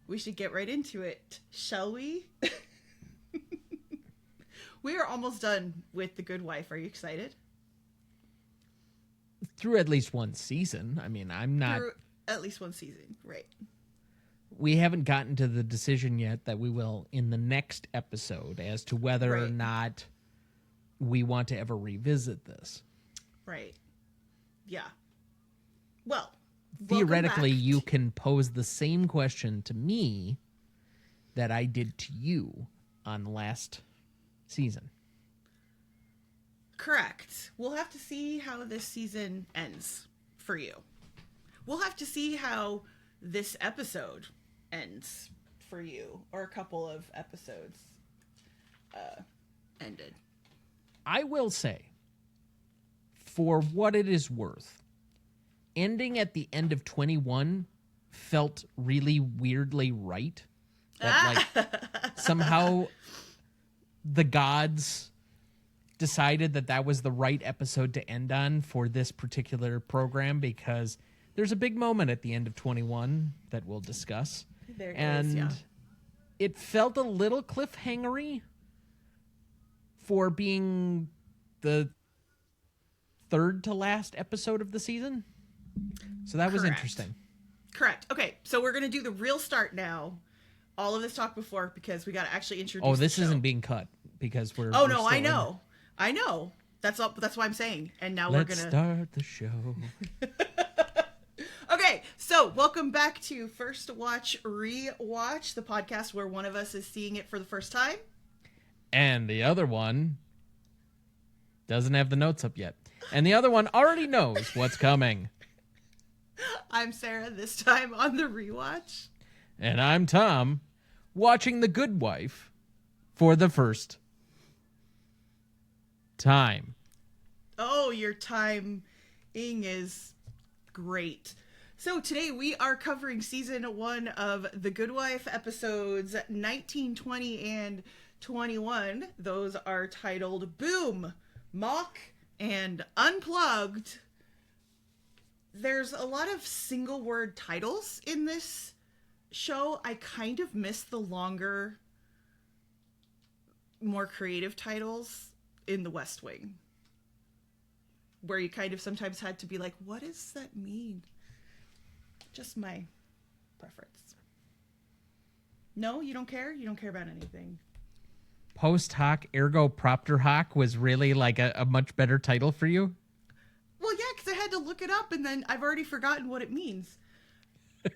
we should get right into it, shall we? We are almost done with The Good Wife. Are you excited? Through at least one season. I mean, I'm not... Through at least one season, right. We haven't gotten to the decision yet that we will in the next episode as to whether or not we want to ever revisit this. Right. Yeah. Well, theoretically, you can pose the same question to me that I did to you on last season. Correct. We'll have to see how this season ends for you. We'll have to see how this episode ends for you, or a couple of episodes ended. I will say, for what it is worth, ending at the end of 21 felt really weirdly right. That somehow the gods decided that was the right episode to end on for this particular program, because there's a big moment at the end of 21 that we'll discuss. There is, yeah. It felt a little cliffhangery for being the third to last episode of the season. So that was interesting. Correct. Okay, so we're going to do the real start now. All of this talk before, because we got to actually introduce the show. This isn't being cut because we're... Oh, no, I know. I know. That's why I'm saying. And now we're going to... Let's start the show. Okay, so welcome back to First Watch, Rewatch, the podcast where one of us is seeing it for the first time. And the other one doesn't have the notes up yet. And the other one already knows what's coming. I'm Sarah, this time on the Rewatch. And I'm Tom, watching The Good Wife for the first time. Oh, your timing is great. So today we are covering season 1 of The Good Wife, episodes 19, 20, and 21. Those are titled Boom, Mock, and Unplugged. There's a lot of single word titles in this show. I kind of miss the longer, more creative titles in The West Wing, where you kind of sometimes had to be like, what does that mean? Just my preference. No, you don't care? You don't care about anything. Post hoc ergo propter hoc was really like a much better title for you? Well, yeah, because I had to look it up, and then I've already forgotten what it means.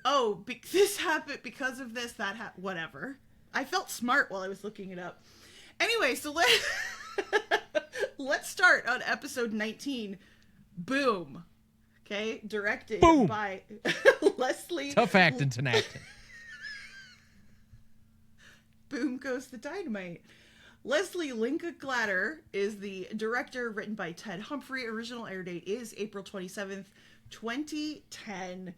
Oh, this happened because of this, whatever. I felt smart while I was looking it up. Anyway, so let's start on episode 19, Boom. Okay, directed by Leslie. Tough acting tonight. Boom goes the dynamite. Leslie Linka Glatter is the director, written by Ted Humphrey. Original air date is April 27th, 2010.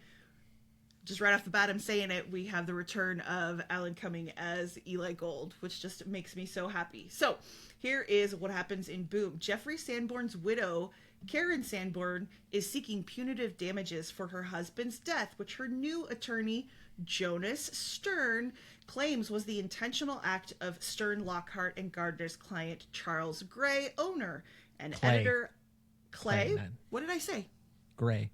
Just right off the bat, I'm saying it, we have the return of Alan Cumming as Eli Gold, which just makes me so happy. So, here is what happens in Boom. Jeffrey Sanborn's widow, Karen Sanborn, is seeking punitive damages for her husband's death, which her new attorney, Jonas Stern, claims was the intentional act of Stern, Lockhart, and Gardner's client, Charles Gray, owner and editor... Clay? What did I say? Gray.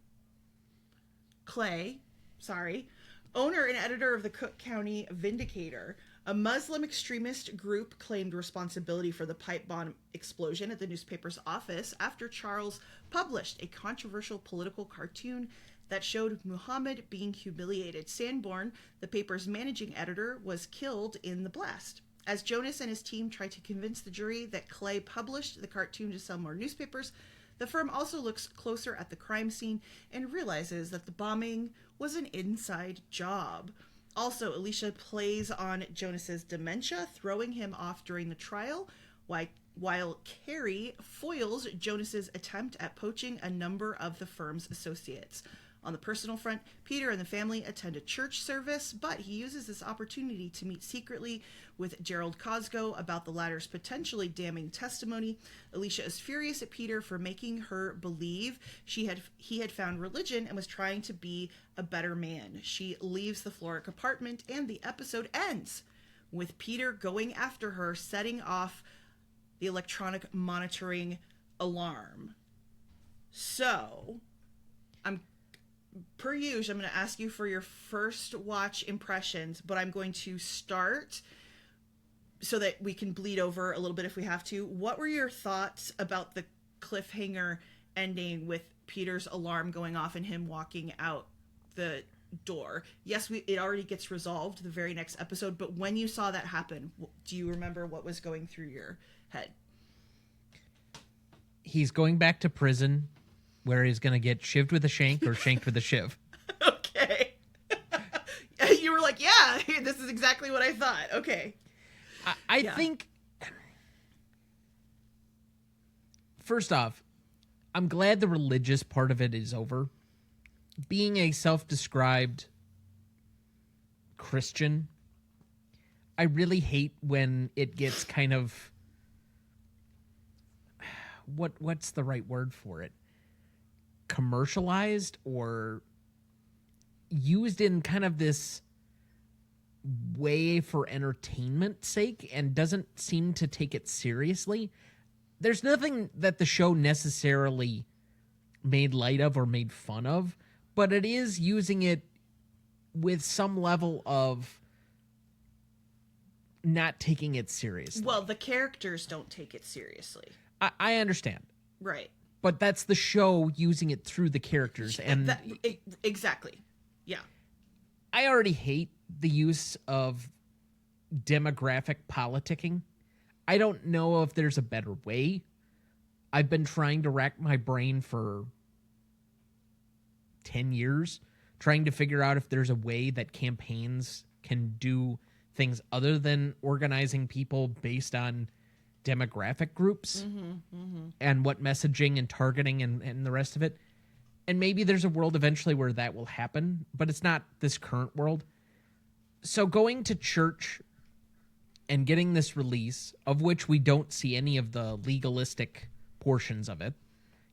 Clay. Sorry. Owner and editor of the Cook County Vindicator. A Muslim extremist group claimed responsibility for the pipe bomb explosion at the newspaper's office after Charles published a controversial political cartoon that showed Muhammad being humiliated. Sanborn, the paper's managing editor, was killed in the blast. As Jonas and his team tried to convince the jury that Clay published the cartoon to sell more newspapers, the firm also looks closer at the crime scene and realizes that the bombing was an inside job. Also, Alicia plays on Jonas's dementia, throwing him off during the trial, while Carrie foils Jonas's attempt at poaching a number of the firm's associates. On the personal front, Peter and the family attend a church service, but he uses this opportunity to meet secretly with Gerald Cosgo about the latter's potentially damning testimony. Alicia is furious at Peter for making her believe he had found religion and was trying to be a better man. She leaves the Florrick apartment, and the episode ends with Peter going after her, setting off the electronic monitoring alarm. So, per usual, I'm going to ask you for your first watch impressions, but I'm going to start so that we can bleed over a little bit if we have to. What were your thoughts about the cliffhanger ending with Peter's alarm going off and him walking out the door? Yes, it already gets resolved the very next episode, but when you saw that happen, do you remember what was going through your head? He's going back to prison where he's going to get shivved with a shank or shanked with a shiv. Okay. You were like, yeah, this is exactly what I thought. Okay. I think, first off, I'm glad the religious part of it is over. Being a self-described Christian, I really hate when it gets kind of, what's the right word for it? Commercialized or used in kind of this way for entertainment sake and doesn't seem to take it seriously. There's nothing that the show necessarily made light of or made fun of, but it is using it with some level of not taking it seriously. Well, the characters don't take it seriously. I understand. Right. But that's the show using it through the characters. And exactly. Yeah. I already hate the use of demographic politicking. I don't know if there's a better way. I've been trying to rack my brain for 10 years, trying to figure out if there's a way that campaigns can do things other than organizing people based on demographic groups and what messaging and targeting and the rest of it. And maybe there's a world eventually where that will happen, but it's not this current world. So going to church and getting this release, of which we don't see any of the legalistic portions of it.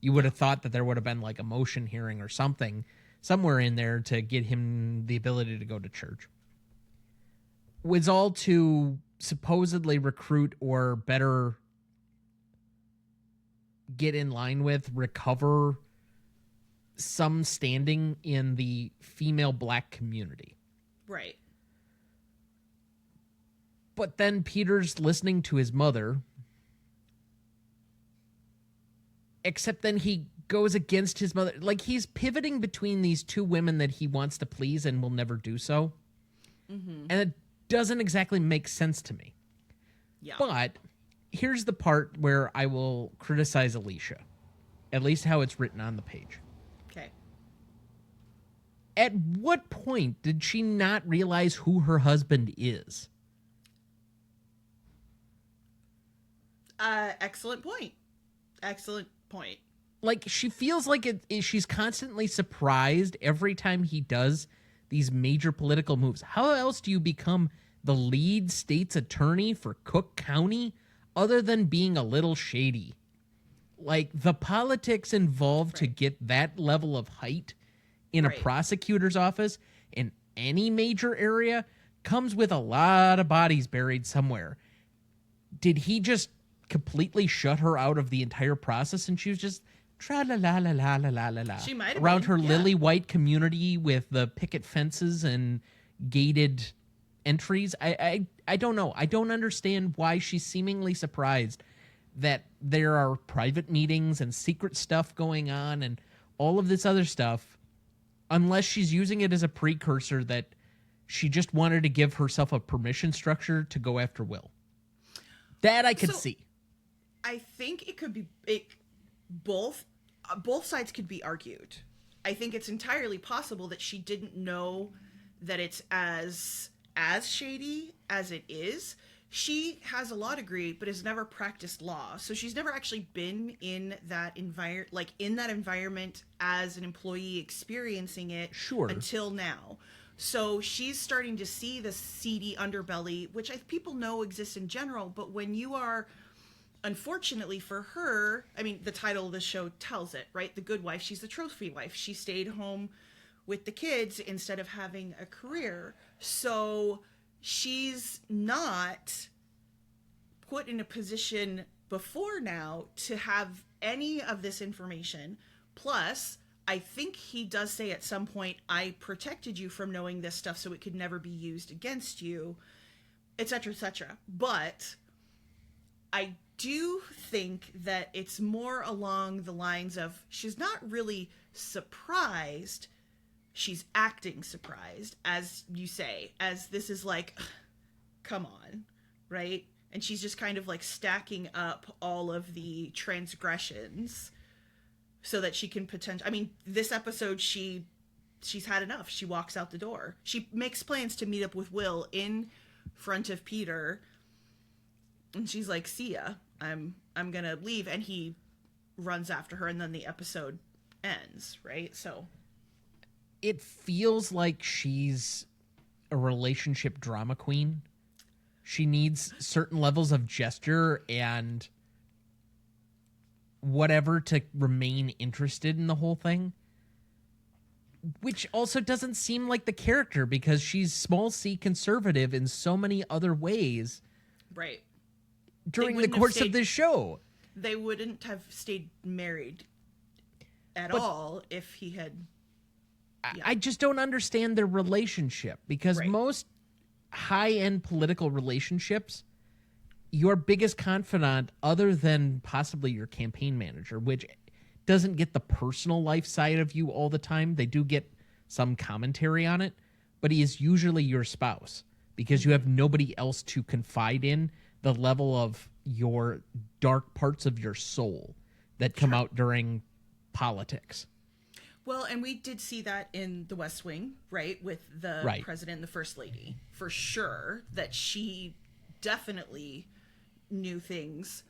You would have thought that there would have been like a motion hearing or something somewhere in there to get him the ability to go to church. Was all to supposedly recruit or better get in line with, recover some standing in the female black community. Right. But then Peter's listening to his mother, except then he goes against his mother. Like, he's pivoting between these two women that he wants to please and will never do so. And it doesn't exactly make sense to me. Yeah. But here's the part where I will criticize Alicia, at least how it's written on the page. Okay. At what point did she not realize who her husband is? Excellent point. Excellent point. Like, she feels like she's constantly surprised every time he does these major political moves. How else do you become the lead state's attorney for Cook County other than being a little shady? Like, the politics involved to get that level of height in a prosecutor's office in any major area comes with a lot of bodies buried somewhere. Did he just completely shut her out of the entire process and she was just tra-la-la-la-la-la-la-la She might have around been, her yeah. lily white community with the picket fences and gated entries? I don't know. I don't understand why she's seemingly surprised that there are private meetings and secret stuff going on and all of this other stuff, unless she's using it as a precursor that she just wanted to give herself a permission structure to go after Will. That I could see. I think it could be both sides could be argued. I think it's entirely possible that she didn't know that it's as shady as it is. she has a law degree but has never practiced law, so she's never actually been in that environment as an employee experiencing it until now. So she's starting to see the seedy underbelly, which people know exists in general, but when you are, unfortunately for her, I mean, the title of the show tells it, right? The good wife. She's the trophy wife. She stayed home with the kids instead of having a career. So she's not put in a position before now to have any of this information. Plus, I think he does say at some point, I protected you from knowing this stuff so it could never be used against you, etc., etc. But I do think that it's more along the lines of she's not really surprised. She's acting surprised, as you say, as this is like, come on, right? And she's just kind of like stacking up all of the transgressions so that she can potentially, I mean, this episode, she's had enough. She walks out the door. She makes plans to meet up with Will in front of Peter. And she's like, see ya, I'm going to leave. And he runs after her, and then the episode ends, right? So it feels like she's a relationship drama queen. She needs certain levels of gesture and whatever to remain interested in the whole thing, which also doesn't seem like the character because she's small c conservative in so many other ways. Right. During the course of this show. They wouldn't have stayed married at all if he had... Yeah. I just don't understand their relationship because most high-end political relationships, your biggest confidant, other than possibly your campaign manager, which doesn't get the personal life side of you all the time. They do get some commentary on it, but he is usually your spouse because you have nobody else to confide in the level of your dark parts of your soul that come out during politics. Well, and we did see that in The West Wing, right? With the president and the first lady, for sure, that she definitely knew things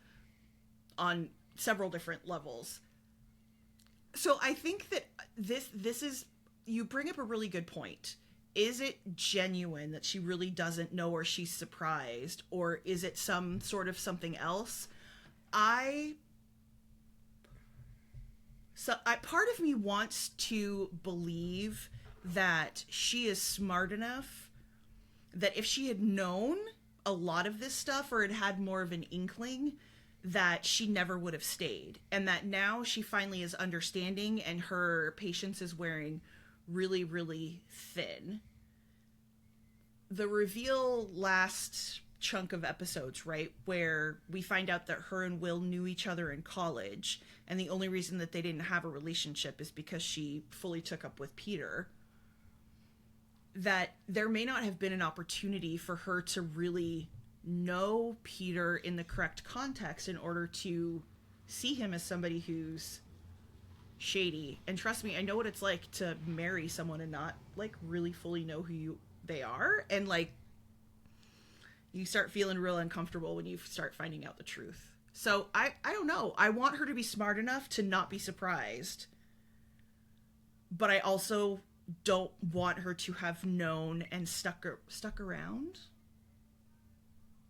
on several different levels. So I think that this is, you bring up a really good point. Is it genuine that she really doesn't know, or she's surprised, or is it some sort of something else? Part of me wants to believe that she is smart enough that if she had known a lot of this stuff or had more of an inkling, that she never would have stayed, and that now she finally is understanding and her patience is wearing really, really thin. The reveal last chunk of episodes, right, where we find out that her and Will knew each other in college, and the only reason that they didn't have a relationship is because she fully took up with Peter, that there may not have been an opportunity for her to really know Peter in the correct context in order to see him as somebody who's shady. And trust me, I know what it's like to marry someone and not like really fully know who they are, and like you start feeling real uncomfortable when you start finding out the truth. So I don't know. I want her to be smart enough to not be surprised, but I also don't want her to have known and stuck around.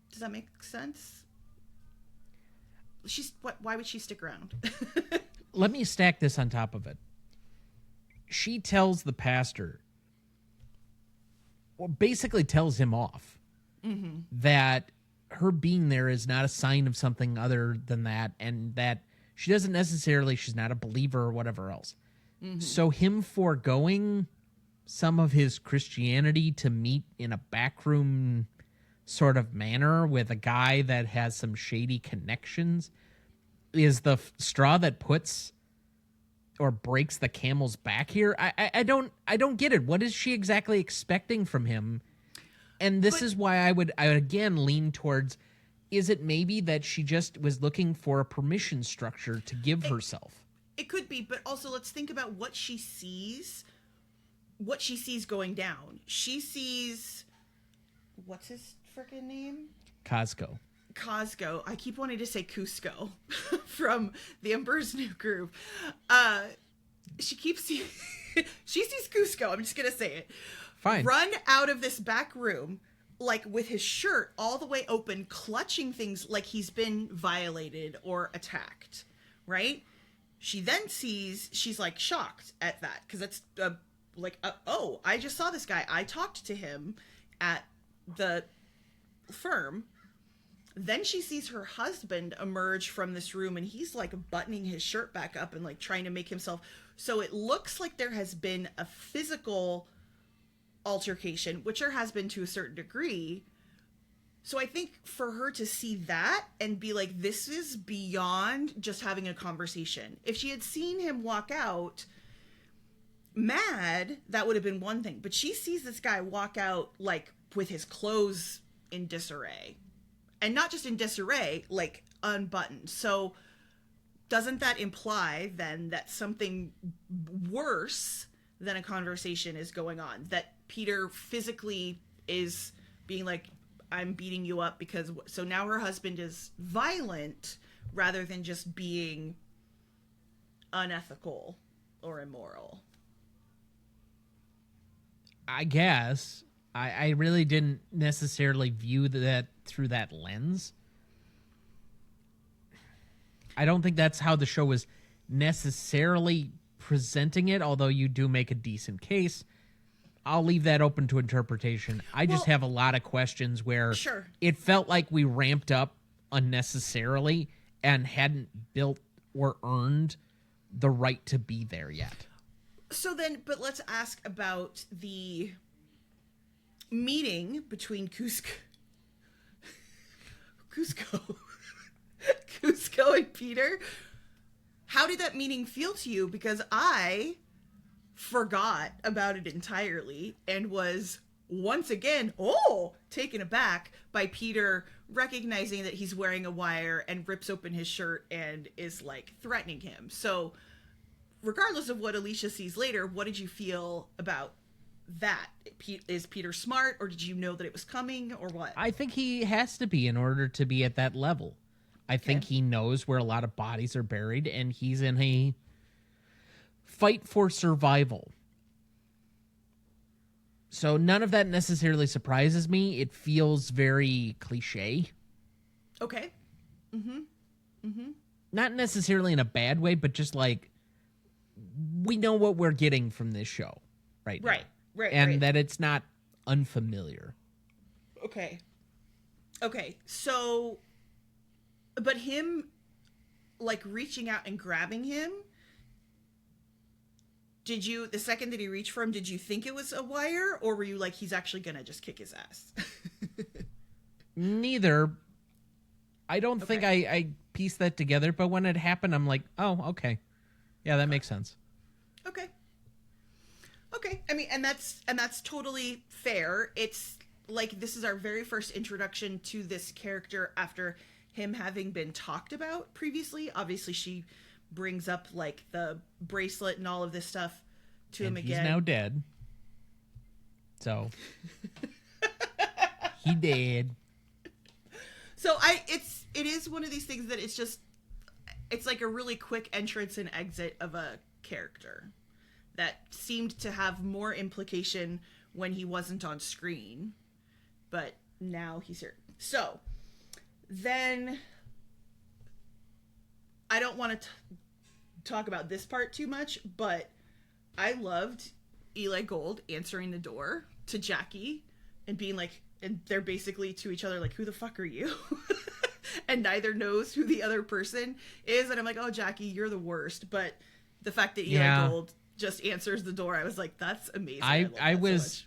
Does that make sense? Why would she stick around? Let me stack this on top of it. She tells the pastor, well, basically tells him off, that her being there is not a sign of something other than that, and that she doesn't necessarily, she's not a believer or whatever else. So him foregoing some of his Christianity to meet in a backroom sort of manner with a guy that has some shady connections is the straw that puts or breaks the camel's back here. I don't get it. What is she exactly expecting from him? And this is why I would again lean towards, is it maybe that she just was looking for a permission structure to give herself? It could be, but also let's think about what she sees going down. She sees what's his freaking name? Costco. I keep wanting to say Cusco from The Emperor's New Groove. She sees Cusco. I'm just going to say it. Fine. Run out of this back room, like with his shirt all the way open, clutching things like he's been violated or attacked, right? She then sees, she's like shocked at that because it's oh, I just saw this guy. I talked to him at the firm. Then she sees her husband emerge from this room and he's like buttoning his shirt back up and like trying to make himself. So it looks like there has been a physical altercation, which there has been to a certain degree. So I think for her to see that and be like, this is beyond just having a conversation. If she had seen him walk out mad, that would have been one thing. But she sees this guy walk out like with his clothes in disarray. And not just in disarray, like unbuttoned. So doesn't that imply then that something worse than a conversation is going on? That Peter physically is being like, I'm beating you up because... So now her husband is violent rather than just being unethical or immoral. I guess. I really didn't necessarily view that through that lens. I don't think that's how the show was necessarily presenting it, although you do make a decent case. I'll leave that open to interpretation. I just have a lot of questions where it felt like we ramped up unnecessarily and hadn't built or earned the right to be there yet. So then, but let's ask about the meeting between Cusco and Peter. How did that meeting feel to you? Because I forgot about it entirely and was once again, taken aback by Peter recognizing that he's wearing a wire and rips open his shirt and is like threatening him. So regardless of what Alicia sees later, what did you feel about that? Is Peter smart, or did you know that it was coming, or what? I think he has to be in order to be at that level. I think he knows where a lot of bodies are buried, and he's in a fight for survival. So none of that necessarily surprises me. It feels very cliche. Okay. Mm-hmm. Mm-hmm. Not necessarily in a bad way, but just like, we know what we're getting from this show right now. Right. And that it's not unfamiliar. Okay. So, but him, like, reaching out and grabbing him, the second that he reached for him, did you think it was a wire, or were you like, he's actually gonna just kick his ass? Neither. I don't think I pieced that together, but when it happened, I'm like, oh, okay. Yeah, that makes sense. Okay. I mean, and that's totally fair. It's like, this is our very first introduction to this character after him having been talked about previously. Obviously, she brings up like the bracelet and all of this stuff to him again. He's now dead. So he dead. So it is one of these things that it's like a really quick entrance and exit of a character that seemed to have more implication when he wasn't on screen, but now he's here. So then I don't want to talk about this part too much, but I loved Eli Gold answering the door to Jackie and being like, and they're basically to each other like, who the fuck are you? And neither knows who the other person is. And I'm like, oh, Jackie, you're the worst. But the fact that Eli Gold just answers the door, I was like, that's amazing. I was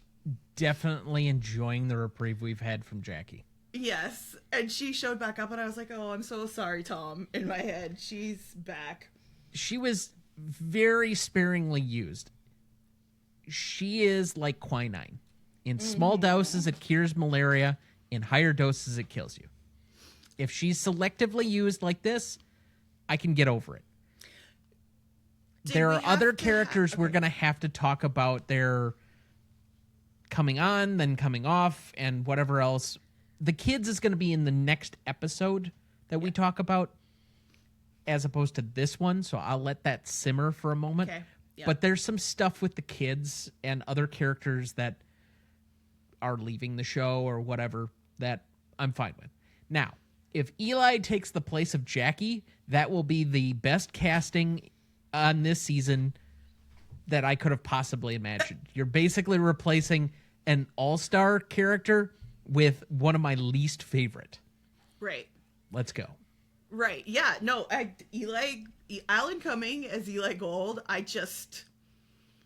definitely enjoying the reprieve we've had from Jackie. Yes. And she showed back up and I was like, oh, I'm so sorry, Tom. In my head, she's back. She was very sparingly used. She is like quinine. In small doses, it cures malaria. In higher doses, it kills you. If she's selectively used like this, I can get over it. There are other characters we're going to have to talk about their coming on, then coming off, and whatever else. The kids is going to be in the next episode that we talk about, as opposed to this one. So I'll let that simmer for a moment. Okay. Yeah. But there's some stuff with the kids and other characters that are leaving the show or whatever that I'm fine with. Now, if Eli takes the place of Jackie, that will be the best casting on this season that I could have possibly imagined. You're basically replacing an all-star character with one of my least favorite. Right. Let's go. Right. Yeah. No, Alan Cumming as Eli Gold,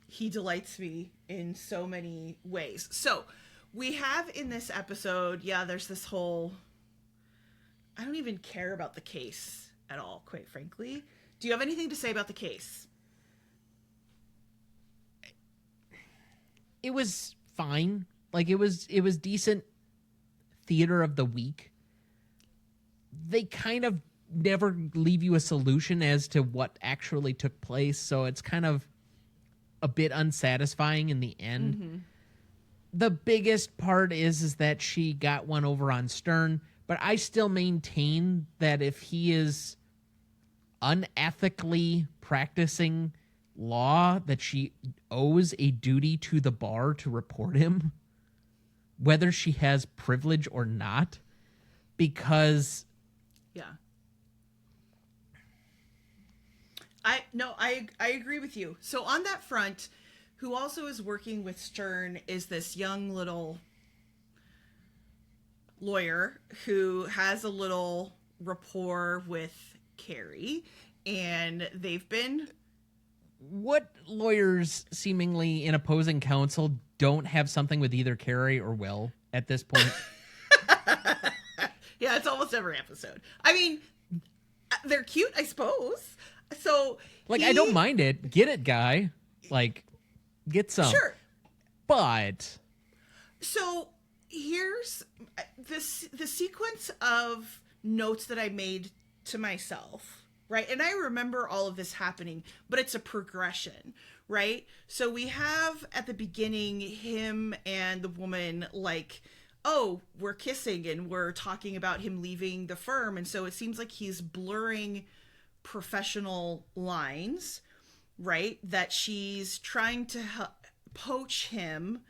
he delights me in so many ways. So we have in this episode, there's this whole, I don't even care about the case at all, quite frankly. Do you have anything to say about the case? It was fine. Like, it was decent theater of the week. They kind of never leave you a solution as to what actually took place, so it's kind of a bit unsatisfying in the end. Mm-hmm. The biggest part is that she got one over on Stern, but I still maintain that if he is unethically practicing law, that she owes a duty to the bar to report him, whether she has privilege or not, because I agree with you. So on that front, who also is working with Stern is this young little lawyer who has a little rapport with Carrie, and they've been... What lawyers seemingly in opposing counsel don't have something with either Carrie or Will at this point? Yeah, it's almost every episode. I mean, they're cute, I suppose. So, I don't mind it. Get it, guy. Get some. Sure. But... So, here's the sequence of notes that I made to myself, right? And I remember all of this happening, but it's a progression, right? So we have at the beginning him and the woman oh, we're kissing and we're talking about him leaving the firm. And so it seems like he's blurring professional lines, right? That she's trying to poach him.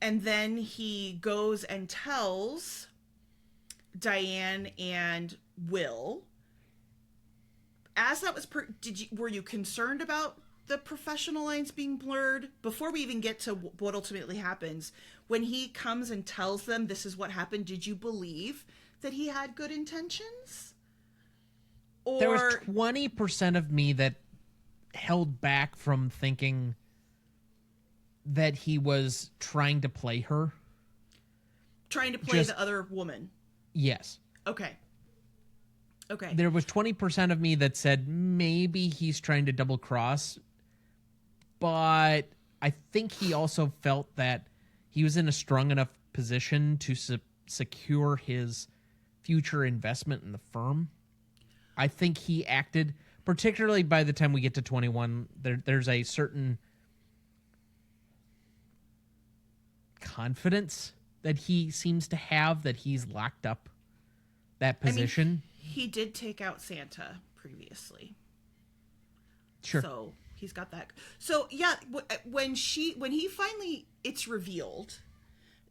And then he goes and tells Diane and Will. As that was, were you concerned about the professional lines being blurred? Before we even get to what ultimately happens, when he comes and tells them this is what happened, did you believe that he had good intentions? Or... There was 20% of me that held back from thinking that he was trying to play her. Trying to play the other woman. Yes. Okay. There was 20% of me that said maybe he's trying to double cross, but I think he also felt that he was in a strong enough position to secure his future investment in the firm. I think he acted, particularly by the time we get to 21, there's a certain confidence that he seems to have that he's locked up that position. I mean, he did take out Santa previously. Sure. So he's got that. So yeah, when he finally, it's revealed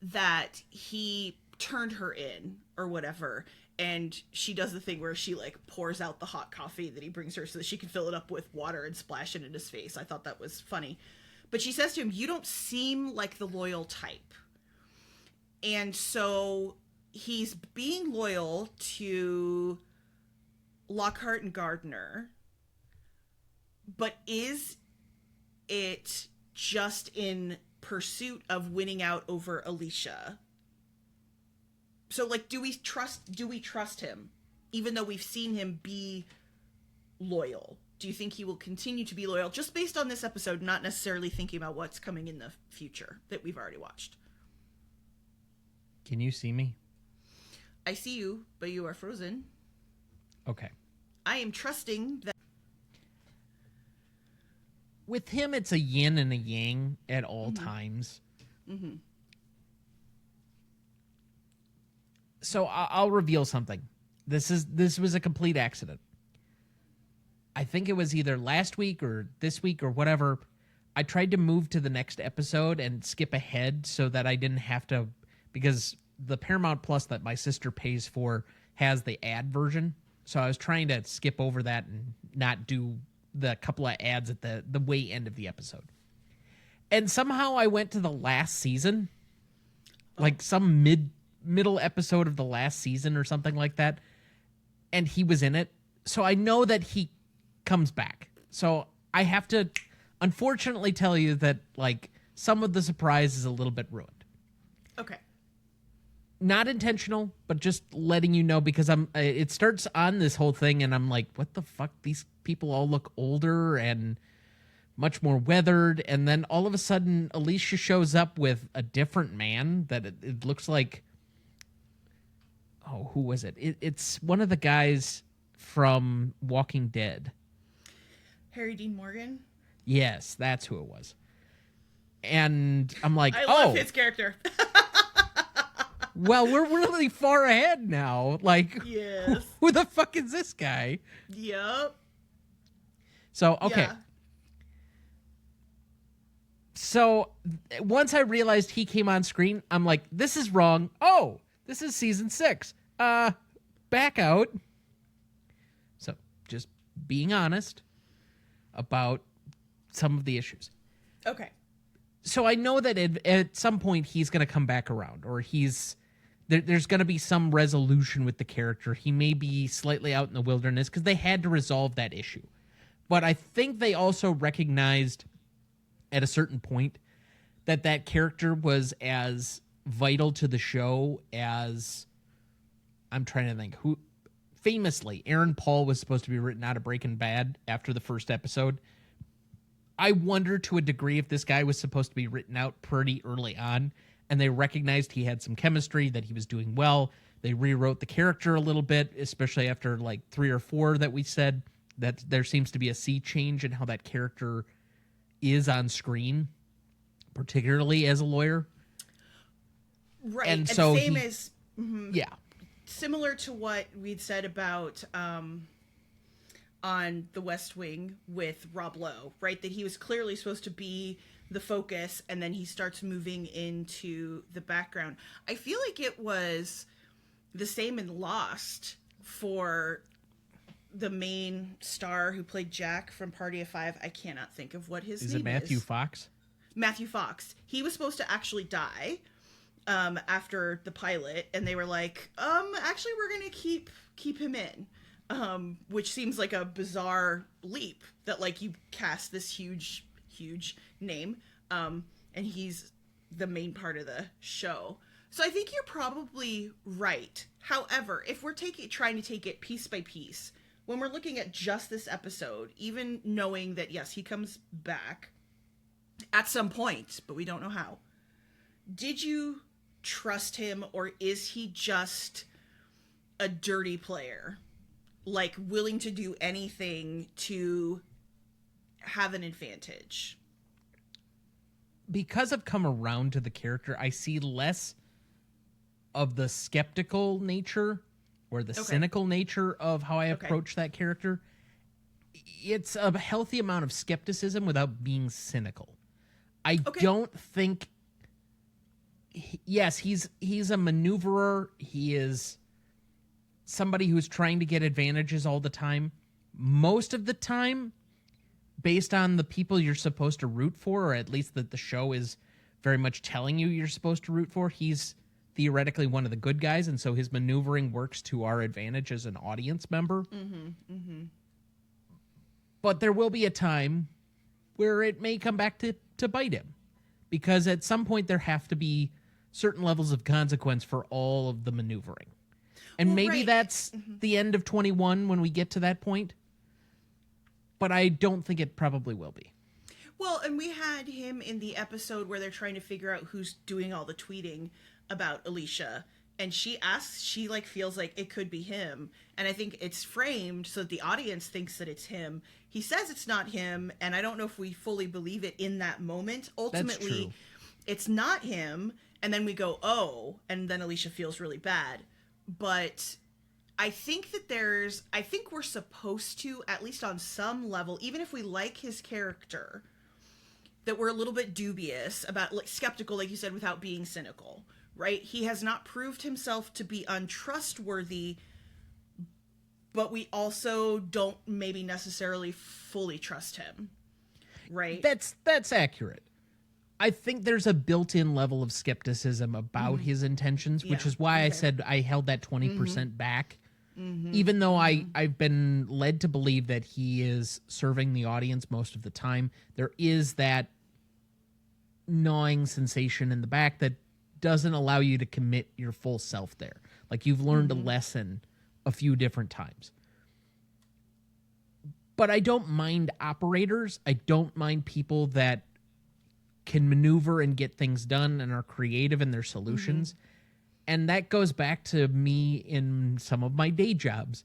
that he turned her in or whatever, and she does the thing where she pours out the hot coffee that he brings her so that she can fill it up with water and splash it in his face. I thought that was funny. But she says to him, "You don't seem like the loyal type." And so he's being loyal to Lockhart and Gardner, but is it just in pursuit of winning out over Alicia? So do we trust him even though we've seen him be loyal? Do you think he will continue to be loyal just based on this episode, not necessarily thinking about what's coming in the future that we've already watched? Can you see me? I see you, but you are frozen. Okay. I am trusting that. With him, it's a yin and a yang at all times. So I'll reveal something. This was a complete accident. I think it was either last week or this week or whatever. I tried to move to the next episode and skip ahead so that I didn't have to, because the Paramount Plus that my sister pays for has the ad version. So I was trying to skip over that and not do the couple of ads at the way end of the episode. And somehow I went to the last season, like some middle episode of the last season or something like that, and he was in it. So I know that he comes back. So I have to unfortunately tell you that, like, some of the surprise is a little bit ruined. Okay. Not intentional, but just letting you know, because it starts on this whole thing and I'm like, what the fuck? These people all look older and much more weathered. And then all of a sudden, Alicia shows up with a different man that it looks like, oh, who was it? It's one of the guys from Walking Dead. Harry Dean Morgan? Yes, that's who it was. And I'm like, I love his character. Well, we're really far ahead now. Like, yes. Who the fuck is this guy? Yep. So, okay. Yeah. So, once I realized he came on screen, I'm like, this is wrong. Oh, this is season 6. Back out. So, just being honest about some of the issues. Okay. So I know that at some point he's going to come back around, or there's going to be some resolution with the character. He may be slightly out in the wilderness because they had to resolve that issue. But I think they also recognized at a certain point that character was as vital to the show as, I'm trying to think, who famously, Aaron Paul was supposed to be written out of Breaking Bad after the first episode. I wonder to a degree if this guy was supposed to be written out pretty early on, and they recognized he had some chemistry, that he was doing well. They rewrote the character a little bit, especially after like 3 or 4 that we said, that there seems to be a sea change in how that character is on screen, particularly as a lawyer. Right. And so same as... Mm-hmm. Yeah. Similar to what we'd said about... on The West Wing with Rob Lowe, right? That he was clearly supposed to be the focus, and then he starts moving into the background. I feel like it was the same in Lost for the main star who played Jack from Party of Five. I cannot think of what his name is. Is it Matthew Fox? Matthew Fox. He was supposed to actually die after the pilot, and they were like, actually, we're going to keep him in. Which seems like a bizarre leap that, like, you cast this huge name, and he's the main part of the show. So I think you're probably right. However, if we're trying to take it piece by piece, when we're looking at just this episode, even knowing that, yes, he comes back at some point, but we don't know how, did you trust him, or is he just a dirty player? Like, willing to do anything to have an advantage? Because I've come around to the character, I see less of the skeptical nature or the cynical nature of how I approach that character. It's a healthy amount of skepticism without being cynical. I don't think... Yes, he's a maneuverer. He is... somebody who's trying to get advantages all the time. Most of the time, based on the people you're supposed to root for, or at least that the show is very much telling you you're supposed to root for, he's theoretically one of the good guys, and so his maneuvering works to our advantage as an audience member. Mm-hmm, mm-hmm. But there will be a time where it may come back to bite him, because at some point there have to be certain levels of consequence for all of the maneuvering. And maybe that's the end of 21 when we get to that point. But I don't think it probably will be. Well, and we had him in the episode where they're trying to figure out who's doing all the tweeting about Alicia. And she feels like it could be him. And I think it's framed so that the audience thinks that it's him. He says it's not him. And I don't know if we fully believe it in that moment. Ultimately, it's not him, and then we go, oh, and then Alicia feels really bad. But I think we're supposed to, at least on some level, even if we like his character, that we're a little bit dubious about, like, skeptical, like you said, without being cynical, right? He has not proved himself to be untrustworthy, but we also don't maybe necessarily fully trust him, right? That's accurate. I think there's a built-in level of skepticism about his intentions, which is why I said I held that 20% back. Even though I've been led to believe that he is serving the audience most of the time, there is that gnawing sensation in the back that doesn't allow you to commit your full self there. Like, you've learned a lesson a few different times. But I don't mind operators. I don't mind people that can maneuver and get things done and are creative in their solutions. And that goes back to me in some of my day jobs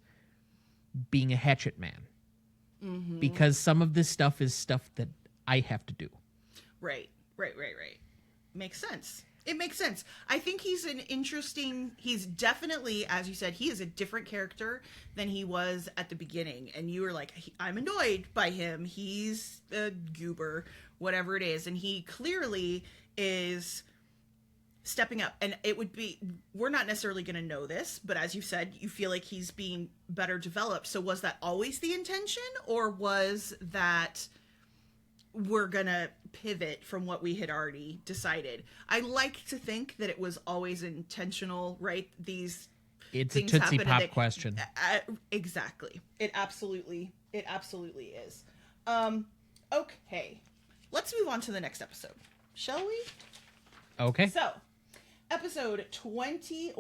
being a hatchet man. Because some of this stuff is stuff that I have to do. Right. Makes sense. It makes sense. I think he's definitely, as you said, he is a different character than he was at the beginning. And you were like, I'm annoyed by him. He's a goober, whatever it is. And he clearly is stepping up. And we're not necessarily going to know this, but as you said, you feel like he's being better developed. So was that always the intention, or was that we're going to pivot from what we had already decided? I like to think that it was always intentional, right? It's a Tootsie Pop question. Exactly. It absolutely is. Okay. Let's move on to the next episode. Shall we? Okay. So, episode 20,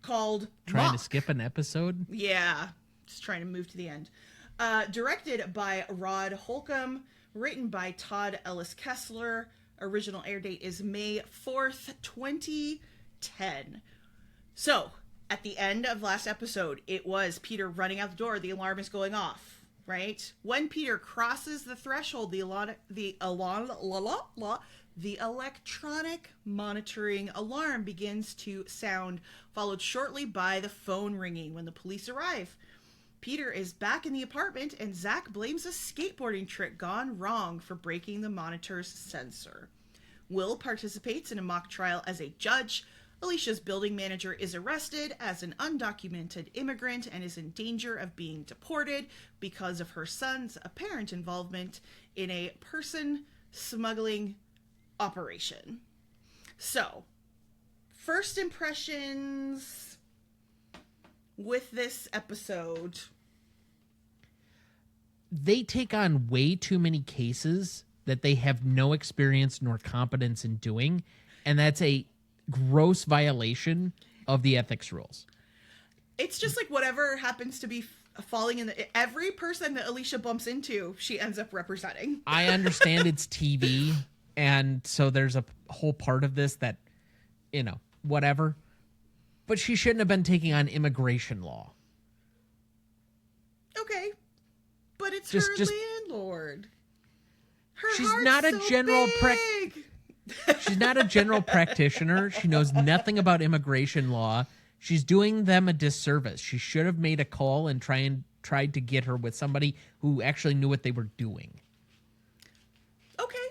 called Trying Mock. to skip an episode? Yeah. Just trying to move to the end. Directed by Rod Holcomb, written by Todd Ellis Kessler. Original air date is May 4th, 2010. So, at the end of last episode, it was Peter running out the door. The alarm is going off, right? When Peter crosses the threshold, the electronic monitoring alarm begins to sound, followed shortly by the phone ringing when the police arrive. Peter is back in the apartment, and Zach blames a skateboarding trick gone wrong for breaking the monitor's sensor. Will participates in a mock trial as a judge. Alicia's building manager is arrested as an undocumented immigrant and is in danger of being deported because of her son's apparent involvement in a person smuggling operation. So, first impressions with this episode. They take on way too many cases that they have no experience nor competence in doing, and that's a gross violation of the ethics rules. It's just like whatever happens to be falling in every person that Alicia bumps into, she ends up representing. I understand it's TV, and so there's a whole part of this that, whatever. But she shouldn't have been taking on immigration law. Okay. But it's Just her landlord. She's not a general She's not a general practitioner. She knows nothing about immigration law. She's doing them a disservice. She should have made a call and tried to get her with somebody who actually knew what they were doing. Okay.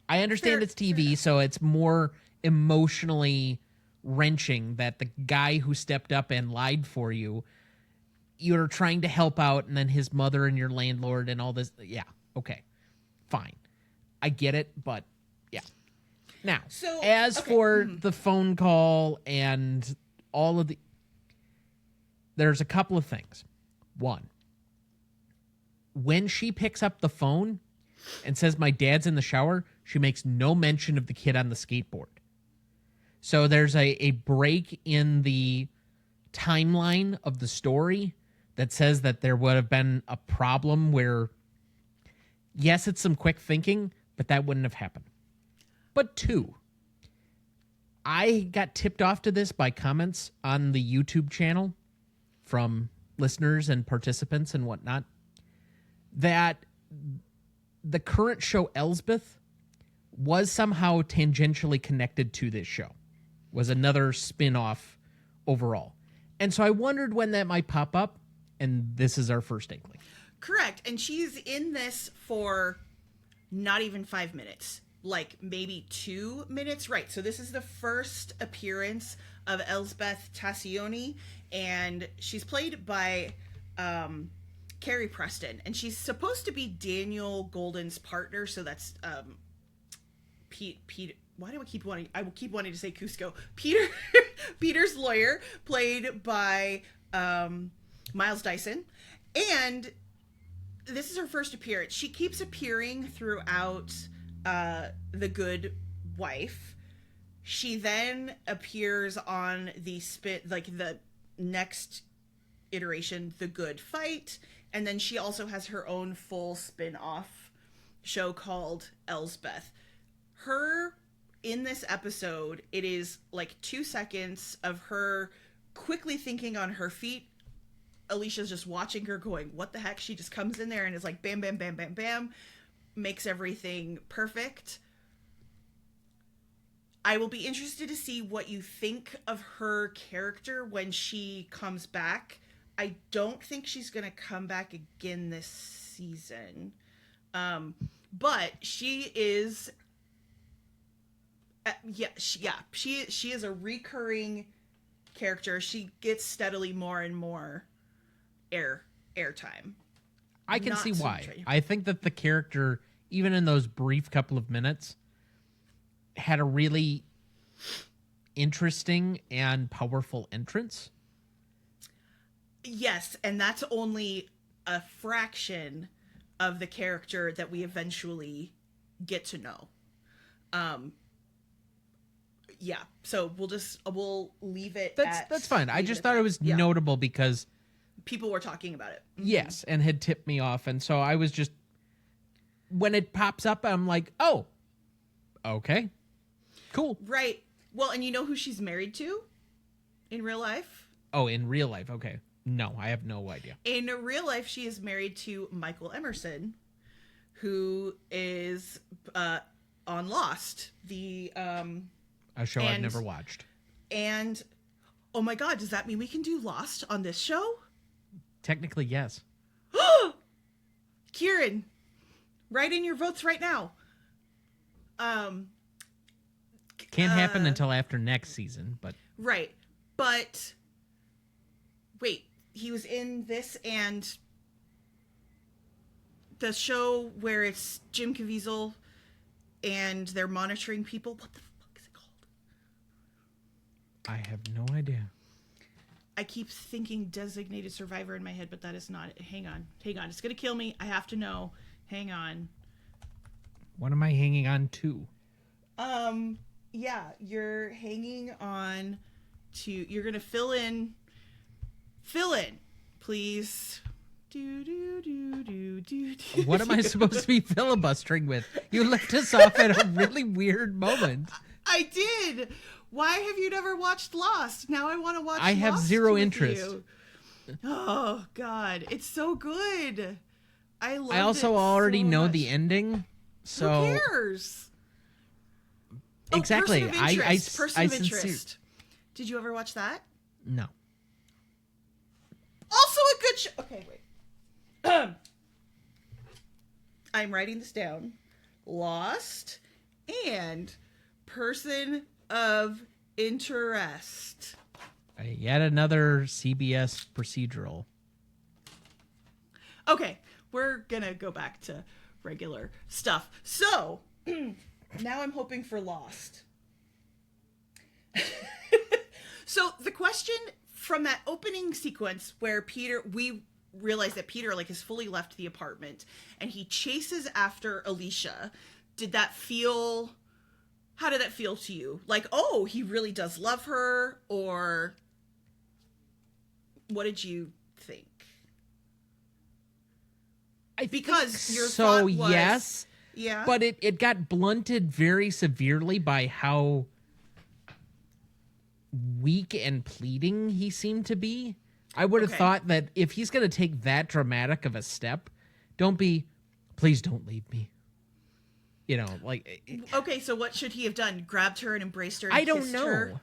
I understand it's TV, so it's more emotionally wrenching that the guy who stepped up and lied for you, you're trying to help out, and then his mother and your landlord and all this. Yeah, okay, fine. I get it, but yeah. Now, for the phone call and all of there's a couple of things. One, when she picks up the phone and says, "My dad's in the shower," she makes no mention of the kid on the skateboard. So there's a break in the timeline of the story that says that there would have been a problem where, yes, it's some quick thinking, but that wouldn't have happened. But two, I got tipped off to this by comments on the YouTube channel from listeners and participants and whatnot, that the current show Elsbeth was somehow tangentially connected to this show, was another spin-off overall. And so I wondered when that might pop up, and this is our first inkling. Correct. And she's in this for not even 5 minutes, like maybe 2 minutes. Right. So this is the first appearance of Elsbeth Tastoni, and she's played by Carrie Preston, and she's supposed to be Daniel Golden's partner. So that's Pete. Why do I keep wanting to say Cusco? Peter's lawyer, played by Miles Dyson. And this is her first appearance. She keeps appearing throughout The Good Wife. She then appears on the next iteration, The Good Fight. And then she also has her own full spin-off show called Elsbeth. Her, in this episode, it is like 2 seconds of her quickly thinking on her feet. Alicia's just watching her going, what the heck? She just comes in there and is like, bam, bam, bam, bam, bam. Makes everything perfect. I will be interested to see what you think of her character when she comes back. I don't think she's going to come back again this season. But she is... she is a recurring character. She gets steadily more and more airtime. I can see why. I think that the character, even in those brief couple of minutes, had a really interesting and powerful entrance. Yes, and that's only a fraction of the character that we eventually get to know. Yeah, so we'll leave it. That's fine. I just thought it was notable because people were talking about it. Mm-hmm. Yes, and had tipped me off, and so I was just, when it pops up, I'm like, oh, okay, cool, right. Well, and you know who she's married to in real life? Oh, in real life, okay. No, I have no idea. In real life, she is married to Michael Emerson, who is on Lost, a show I've never watched. And, oh my God, does that mean we can do Lost on this show? Technically, yes. Kieran, write in your votes right now. Can't happen until after next season, but... Right, but... Wait, he was in this and... the show where it's Jim Caviezel and they're monitoring people. What the fuck is it called? I have no idea. I keep thinking Designated Survivor in my head, but that is not it. Hang on. It's going to kill me. I have to know. Hang on. What am I hanging on to? Yeah, you're hanging on to... You're going to fill in. Fill in, please. What am I supposed to be filibustering with? You left us off at a really weird moment. I did. Why have you never watched Lost? Now I want to watch Lost. I have zero interest. You. Oh, God. It's so good. I love it. I also already know the ending. So who cares? Exactly. Person of interest. Did you ever watch that? No. Also a good show. Okay, wait. I'm writing this down. Lost and Person of Interest. Yet another CBS procedural. Okay, we're gonna go back to regular stuff. So, now I'm hoping for Lost. So, the question from that opening sequence where we realize that Peter has fully left the apartment and he chases after Alicia. How did that feel to you? Like, oh, he really does love her, or what did you think? Because your thought was, yes, yeah, but it got blunted very severely by how weak and pleading he seemed to be. I would have thought that if he's going to take that dramatic of a step, please don't leave me. Okay, so what should he have done? Grabbed her and embraced her and I don't kissed know. her?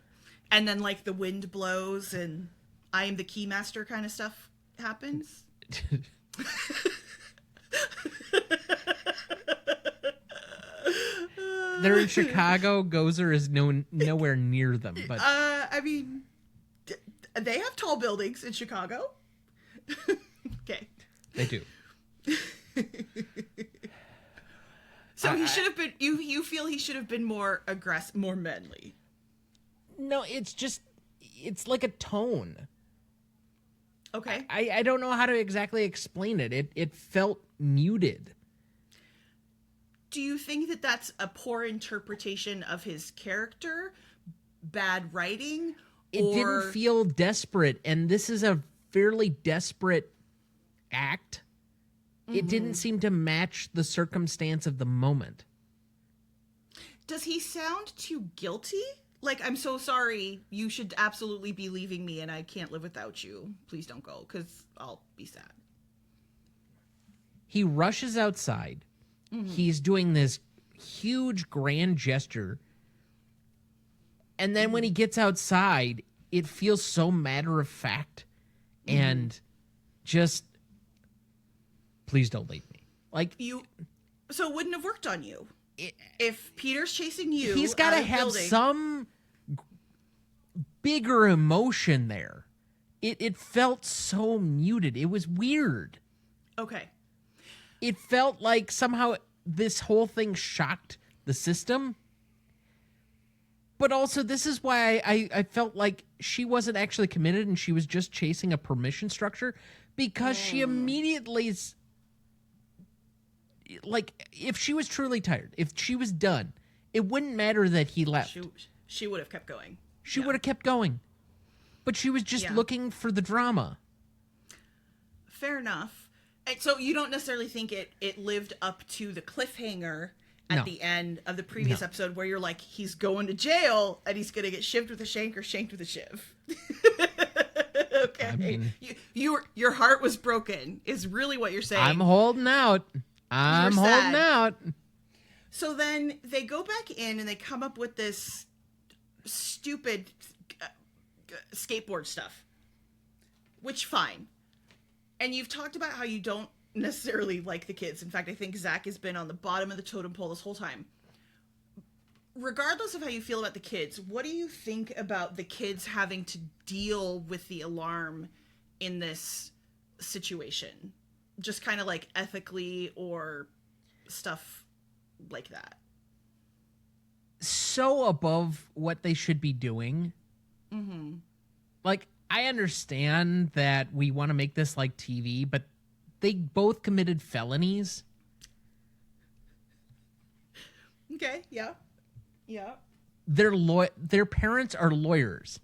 And then, like, the wind blows and I am the keymaster kind of stuff happens? They're in Chicago. Gozer is nowhere near them. But I mean, they have tall buildings in Chicago. Okay. They do. So he should have been. You feel he should have been more aggressive, more manly? No, it's like a tone. Okay. I don't know how to exactly explain it. It felt muted. Do you think that that's a poor interpretation of his character, bad writing? It didn't feel desperate, and this is a fairly desperate act. It didn't seem to match the circumstance of the moment. Does he sound too guilty? Like, I'm so sorry, you should absolutely be leaving me and I can't live without you. Please don't go, because I'll be sad. He rushes outside. He's doing this huge grand gesture. And then when he gets outside, it feels so matter of fact and just, please don't leave me. Like, so it wouldn't have worked on you. If Peter's chasing you, he's got to have some bigger emotion there. It felt so muted. It was weird. Okay. It felt like somehow this whole thing shocked the system. But also, this is why I felt like she wasn't actually committed and she was just chasing a permission structure, because she immediately, like, if she was truly tired, if she was done, it wouldn't matter that he left. She would have kept going. She would have kept going. But she was just looking for the drama. Fair enough. And so you don't necessarily think it lived up to the cliffhanger at the end of the previous episode where you're like, he's going to jail and he's going to get shivved with a shank or shanked with a shiv. Okay. I mean, your heart was broken is really what you're saying. I'm holding out. I'm holding out. So then they go back in and they come up with this stupid skateboard stuff, which fine. And you've talked about how you don't necessarily like the kids. In fact, I think Zach has been on the bottom of the totem pole this whole time. Regardless of how you feel about the kids, what do you think about the kids having to deal with the alarm in this situation? Just kind of like ethically or stuff like that. So above what they should be doing. Like, I understand that we want to make this like TV, but they both committed felonies. Okay, yeah. Their parents are lawyers.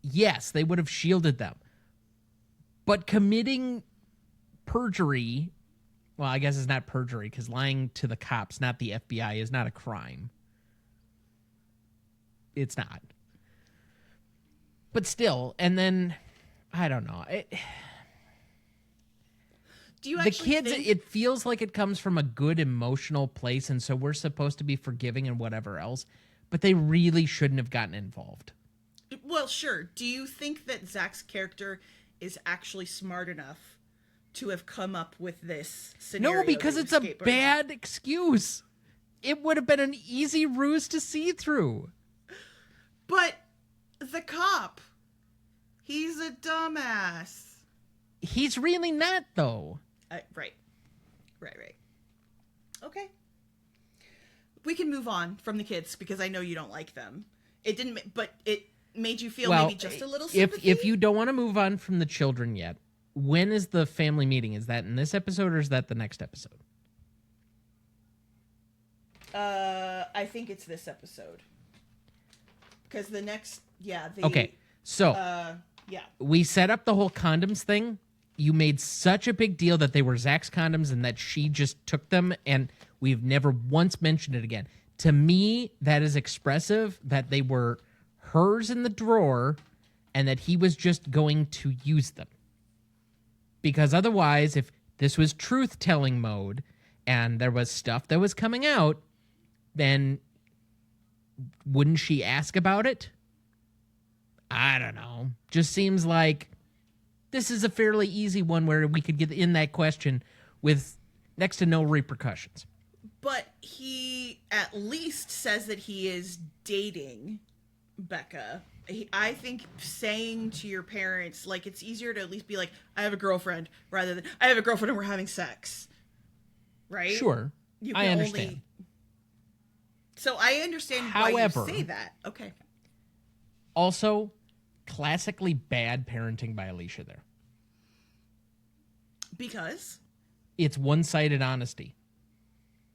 Yes, they would have shielded them. But committing perjury, well, I guess it's not perjury because lying to the cops, not the FBI, is not a crime. It's not. But still, and then, I don't know. Do you the kids, it feels like it comes from a good emotional place, and so we're supposed to be forgiving and whatever else, but they really shouldn't have gotten involved. Well, sure. Do you think that Zach's character is actually smart enough to have come up with this scenario? No, because it's a bad excuse. It would have been an easy ruse to see through. But the cop, he's a dumbass. He's really not, though. Right. Okay. We can move on from the kids because I know you don't like them. It didn't, but it made you feel maybe just a little sympathy? If you don't want to move on from the children yet, when is the family meeting? Is that in this episode or is that the next episode? I think it's this episode. Because the next, okay, so we set up the whole condoms thing. You made such a big deal that they were Zach's condoms and that she just took them, and we've never once mentioned it again. To me, that is expressive that they were hers in the drawer and that he was just going to use them. Because otherwise, if this was truth-telling mode and there was stuff that was coming out, then wouldn't she ask about it? I don't know. Just seems like this is a fairly easy one where we could get in that question with next to no repercussions. But he at least says that he is dating Becca. I think saying to your parents, like, it's easier to at least be like, I have a girlfriend, rather than, I have a girlfriend and we're having sex. Right? Sure. I understand. So I understand However, why you say that. Okay. Also, classically bad parenting by Alicia there. Because? It's one-sided honesty.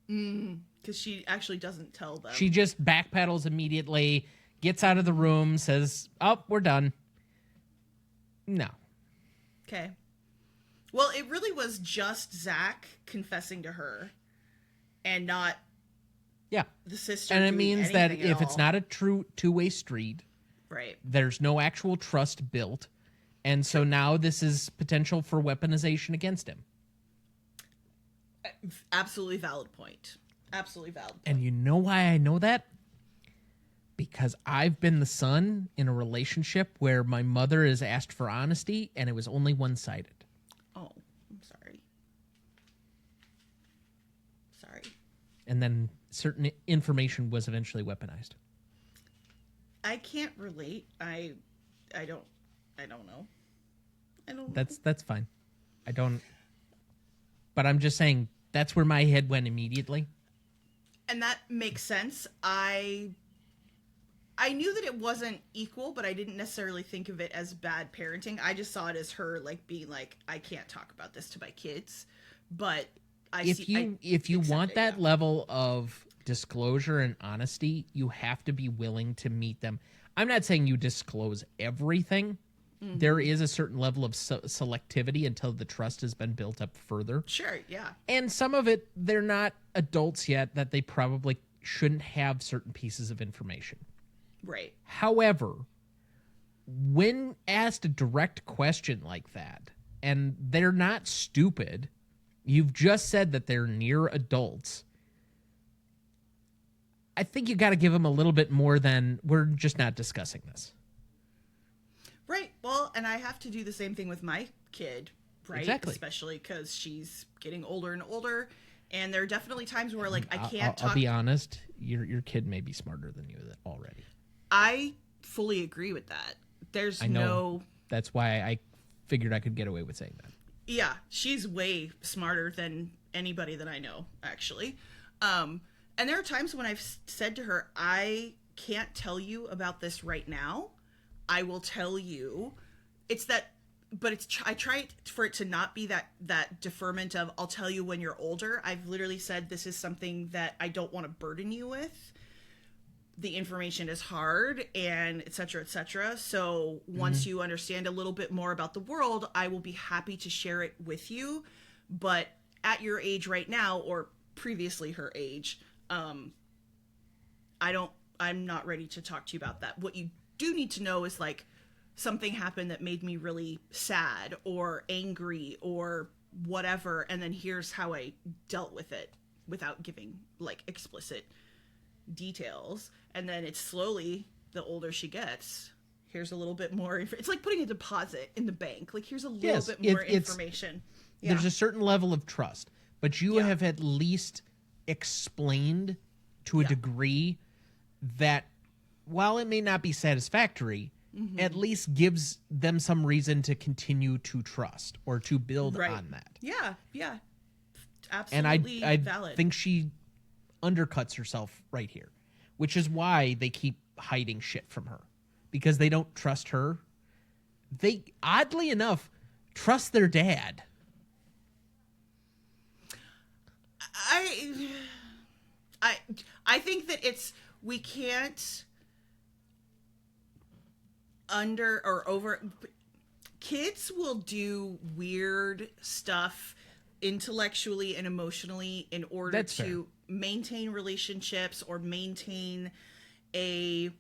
Because she actually doesn't tell them. She just backpedals immediately, gets out of the room, says, oh, we're done. No. Okay. Well, it really was just Zach confessing to her and not the sister. And it means that if it's all. not a true two-way street, right, there's no actual trust built. And so now this is potential for weaponization against him. Absolutely valid point. Absolutely valid point. And you know why I know that? Because I've been the son in a relationship where my mother is asked for honesty and it was only one-sided. Oh, I'm sorry. Sorry. And then certain information was eventually weaponized. I can't relate. I don't know. I don't. That's fine. I don't. But I'm just saying that's where my head went immediately. And that makes sense. I knew that it wasn't equal, but I didn't necessarily think of it as bad parenting. I just saw it as her like being like, I can't talk about this to my kids. But if you want that level of disclosure and honesty, you have to be willing to meet them. I'm not saying you disclose everything. Mm-hmm. There is a certain level of selectivity until the trust has been built up further. Sure, yeah. And some of it, they're not adults yet, that they probably shouldn't have certain pieces of information. Right. However, when asked a direct question like that, and they're not stupid, you've just said that they're near adults, I think you got to give them a little bit more than, we're just not discussing this. Right. Well, and I have to do the same thing with my kid, right? Exactly. Especially because she's getting older and older. And there are definitely times where, like, I can't talk. I'll be honest, your kid may be smarter than you already. I fully agree with that. I know. That's why I figured I could get away with saying that. Yeah, she's way smarter than anybody that I know, actually. And there are times when I've said to her, I can't tell you about this right now. I will tell you. It's that, but I try for it to not be that deferment of, I'll tell you when you're older. I've literally said, this is something that I don't want to burden you with. The information is hard, and et cetera, et cetera. So once you understand a little bit more about the world, I will be happy to share it with you. But at your age right now, or previously her age, I'm not ready to talk to you about that. What you do need to know is, like, something happened that made me really sad or angry or whatever, and then here's how I dealt with it without giving, like, explicit details. And then it's slowly, the older she gets, here's a little bit more. It's like putting a deposit in the bank. Like, here's a little bit more information. Yeah. There's a certain level of trust, but you have at least explained to a degree that, while it may not be satisfactory, at least gives them some reason to continue to trust or to build on that. Yeah, yeah. Absolutely and valid. I think she undercuts herself right here, which is why they keep hiding shit from her, because they don't trust her. They, oddly enough, trust their dad. I think that we can't under or over. Kids will do weird stuff intellectually and emotionally in order to maintain relationships or maintain a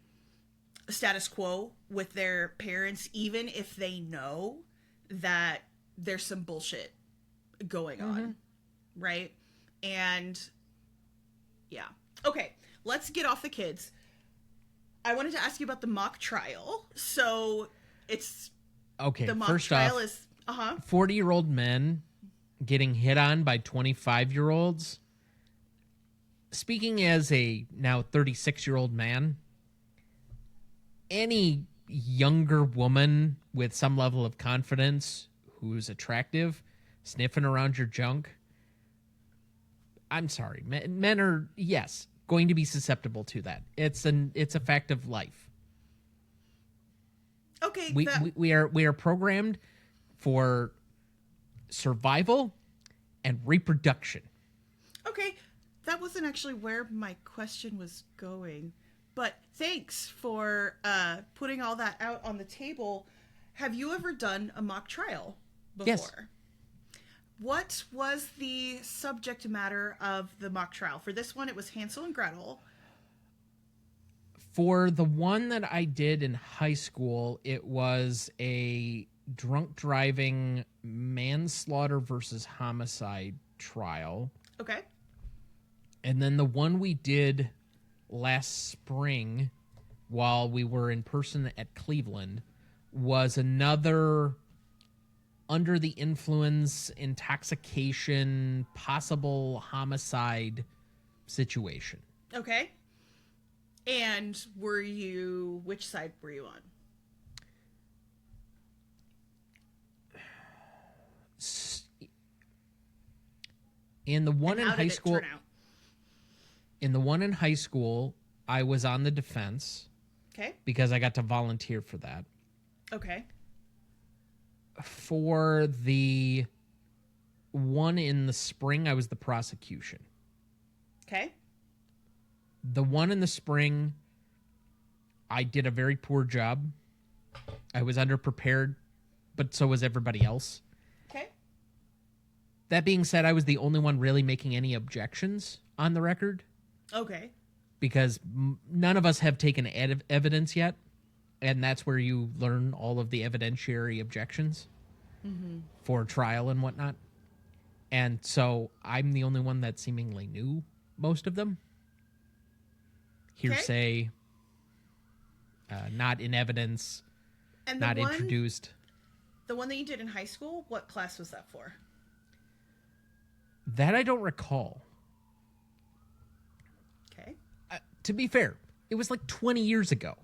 status quo with their parents, even if they know that there's some bullshit going on, right? And yeah. Okay, let's get off the kids. I wanted to ask you about the mock trial. So it's Okay, the mock first trial off, is 40-year-old men getting hit on by 25-year-olds. Speaking as a now 36-year-old man, any younger woman with some level of confidence who's attractive sniffing around your junk, I'm sorry, men are, yes, going to be susceptible to that. It's a fact of life. okay. We are programmed for survival and reproduction. Okay, that wasn't actually where my question was going, but thanks for putting all that out on the table. Have you ever done a mock trial before? Yes. What was the subject matter of the mock trial? For this one, it was Hansel and Gretel. For the one that I did in high school, it was a drunk driving manslaughter versus homicide trial. Okay. And then the one we did last spring while we were in person at Cleveland was another under the influence, intoxication, possible homicide situation. Okay. And which side were you on? In the one in How high did it school, turn out? in the one in high school, I was on the defense Okay. because I got to volunteer for that. Okay. For the one in the spring, I was the prosecution. Okay. The one in the spring, I did a very poor job. I was underprepared, but so was everybody else. Okay. That being said, I was the only one really making any objections on the record Okay. because none of us have taken evidence yet, and that's where you learn all of the evidentiary objections for trial and whatnot. And so I'm the only one that seemingly knew most of them. Hearsay, not in evidence, And not introduced. The one that you did in high school, what class was that for? That I don't recall. Okay. To be fair, it was like 20 years ago.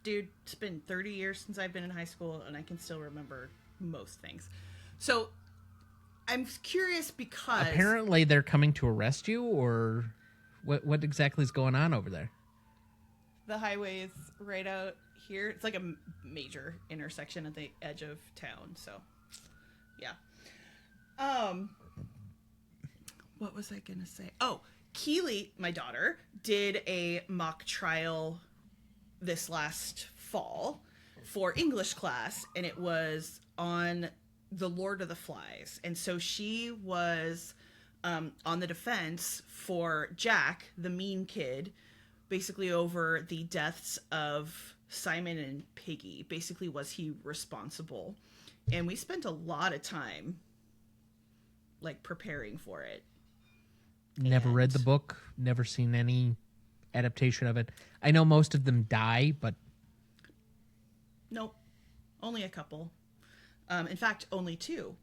Dude, it's been 30 years since I've been in high school, and I can still remember most things. So, I'm curious because... Apparently they're coming to arrest you, or what exactly is going on over there? The highway is right out here. It's like a major intersection at the edge of town, so... Yeah. What was I gonna say? Oh, Keely, my daughter, did a mock trial this last fall for English class, and it was on the Lord of the Flies. And so she was on the defense for Jack, the mean kid, basically over the deaths of Simon and Piggy. Basically, was he responsible? And we spent a lot of time like preparing for it. Never read the book, never seen any adaptation of it. I know most of them die, but Nope. Only a couple. In fact, only two.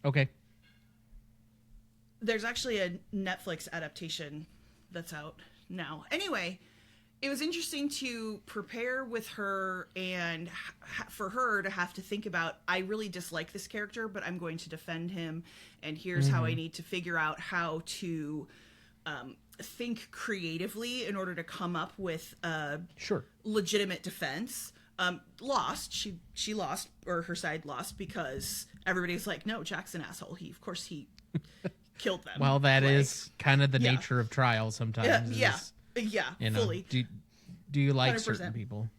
okay. There's actually a Netflix adaptation that's out now. Anyway, it was interesting to prepare with her and for her to have to think about, I really dislike this character, but I'm going to defend him. And here's how I need to figure out how to think creatively in order to come up with a legitimate defense. Lost. She lost, or her side lost, because everybody's like, no, Jack's an asshole. He killed them. Well, that is kind of the nature of trial sometimes. Yeah, fully. Do you like 100%. certain people?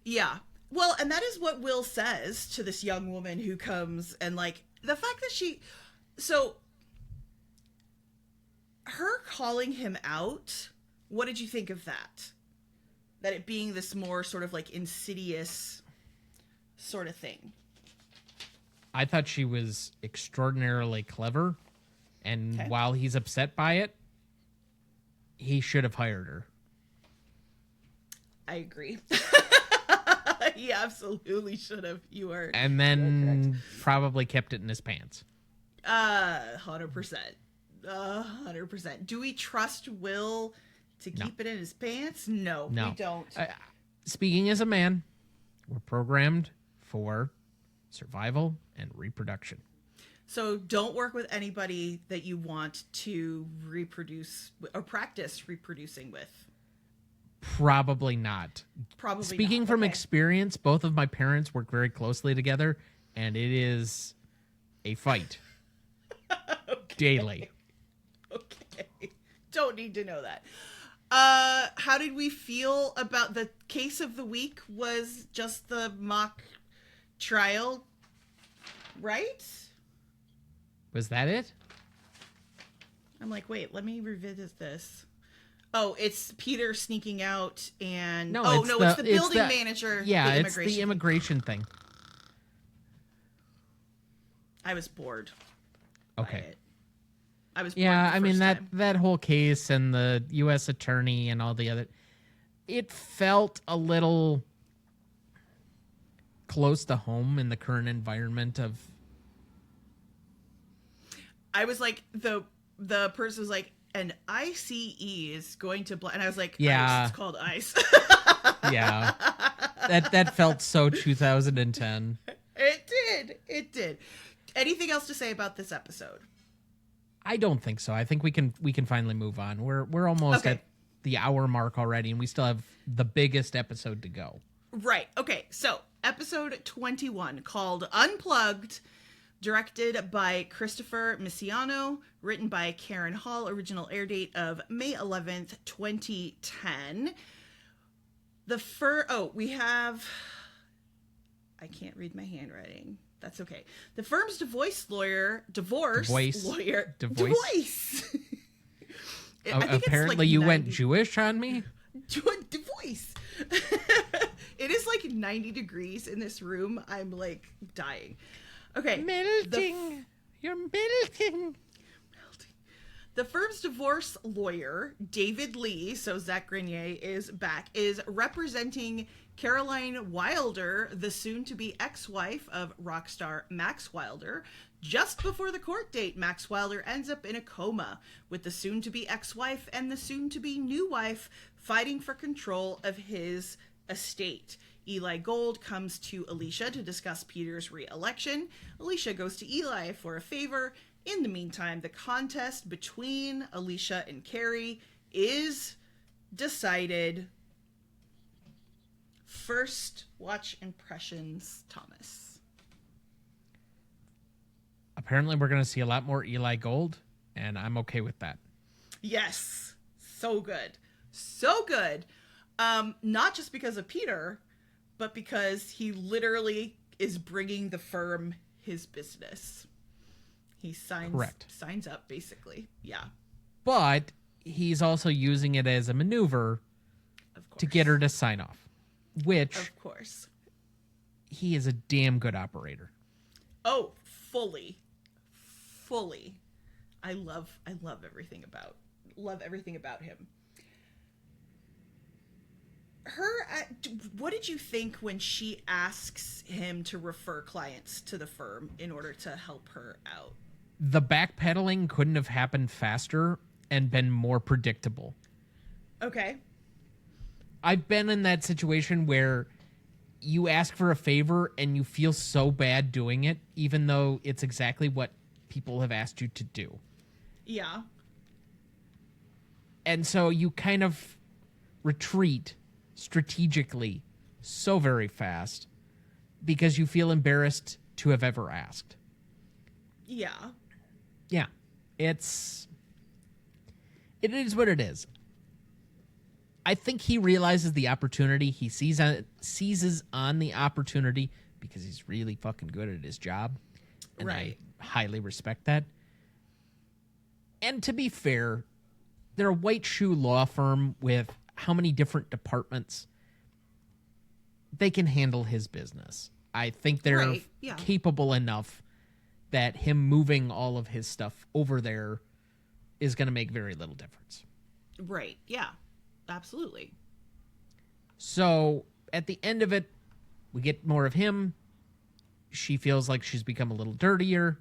Yeah. Well, and that is what Will says to this young woman who comes, and like the fact that her calling him out, what did you think of that? That it being this more sort of like insidious sort of thing. I thought she was extraordinarily clever, and Okay. while he's upset by it, he should have hired her. I agree. He absolutely should have. You are. And then probably kept it in his pants. 100%. 100%. Do we trust Will to keep it in his pants? No, No. we don't. Speaking as a man, we're programmed for survival and reproduction. So don't work with anybody that you want to reproduce or practice reproducing with. Probably not. Probably Speaking not. from Okay. experience, both of my parents work very closely together, and it is a fight. Daily. Okay. Don't need to know that. How did we feel about the case of the week was just the mock trial, right? Was that it? I'm like, wait, let me revisit this. Oh, it's Peter sneaking out and it's the building manager. Yeah, the it's the immigration thing. I was bored. by Okay. it. I was bored Yeah, the I mean first time. that whole case and the U.S. attorney and all the other, it felt a little close to home in the current environment of. I was like, the person was like, and ICE is going to and I was like, Yeah. ICE, it's called ICE. Yeah, that felt so 2010. It did. Anything else to say about this episode? I don't think so. I think we can finally move on. We're almost Okay. at the hour mark already, and we still have the biggest episode to go. Right. Okay. So, episode 21 called Unplugged, directed by Christopher Misiano, written by Karen Hall, original air date of May 11th, 2010. We have I can't read my handwriting. That's okay. The firm's divorce lawyer. Apparently, you went Jewish on me. Divorce. It is like 90 degrees in this room. I'm like dying. Okay. Melting. You're melting. The firm's divorce lawyer, David Lee, so Zach Grenier is back, is representing Caroline Wilder, the soon-to-be ex-wife of rock star Max Wilder. Just before the court date, Max Wilder ends up in a coma, with the soon-to-be ex-wife and the soon-to-be new wife fighting for control of his estate. Eli Gold comes to Alicia to discuss Peter's re-election. Alicia goes to Eli for a favor. In the meantime, the contest between Alicia and Carrie is decided. First watch impressions, Thomas. Apparently, we're going to see a lot more Eli Gold, and I'm okay with that. Yes. So good. So good. Not just because of Peter, but because he literally is bringing the firm his business. He signs up, basically. Yeah. But he's also using it as a maneuver to get her to sign off, which, of course, he is a damn good operator. Oh, fully. I love everything about him. What did you think when she asks him to refer clients to the firm in order to help her out? The backpedaling couldn't have happened faster and been more predictable. Okay. I've been in that situation where you ask for a favor and you feel so bad doing it, even though it's exactly what people have asked you to do. Yeah. And so you kind of retreat strategically so very fast because you feel embarrassed to have ever asked. Yeah. Yeah. It is what it is. I think he realizes the opportunity. He seizes on the opportunity because he's really fucking good at his job. And Right. I highly respect that. And to be fair, they're a white shoe law firm with how many different departments? They can handle his business. I think they're Right, yeah. capable enough that him moving all of his stuff over there is going to make very little difference. Right. Yeah. Absolutely. So at the end of it, we get more of him. She feels like she's become a little dirtier.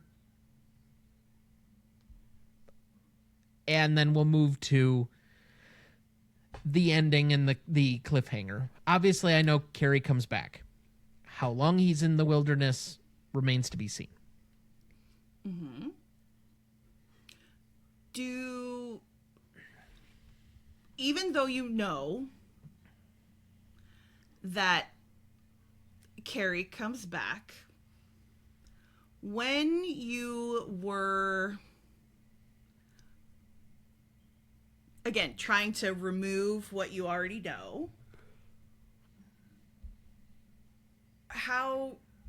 And then we'll move to the ending and the cliffhanger. Obviously, I know Carrie comes back. How long he's in the wilderness remains to be seen. Mm-hmm. Even though you know that Carrie comes back, when you were, again, trying to remove what you already know,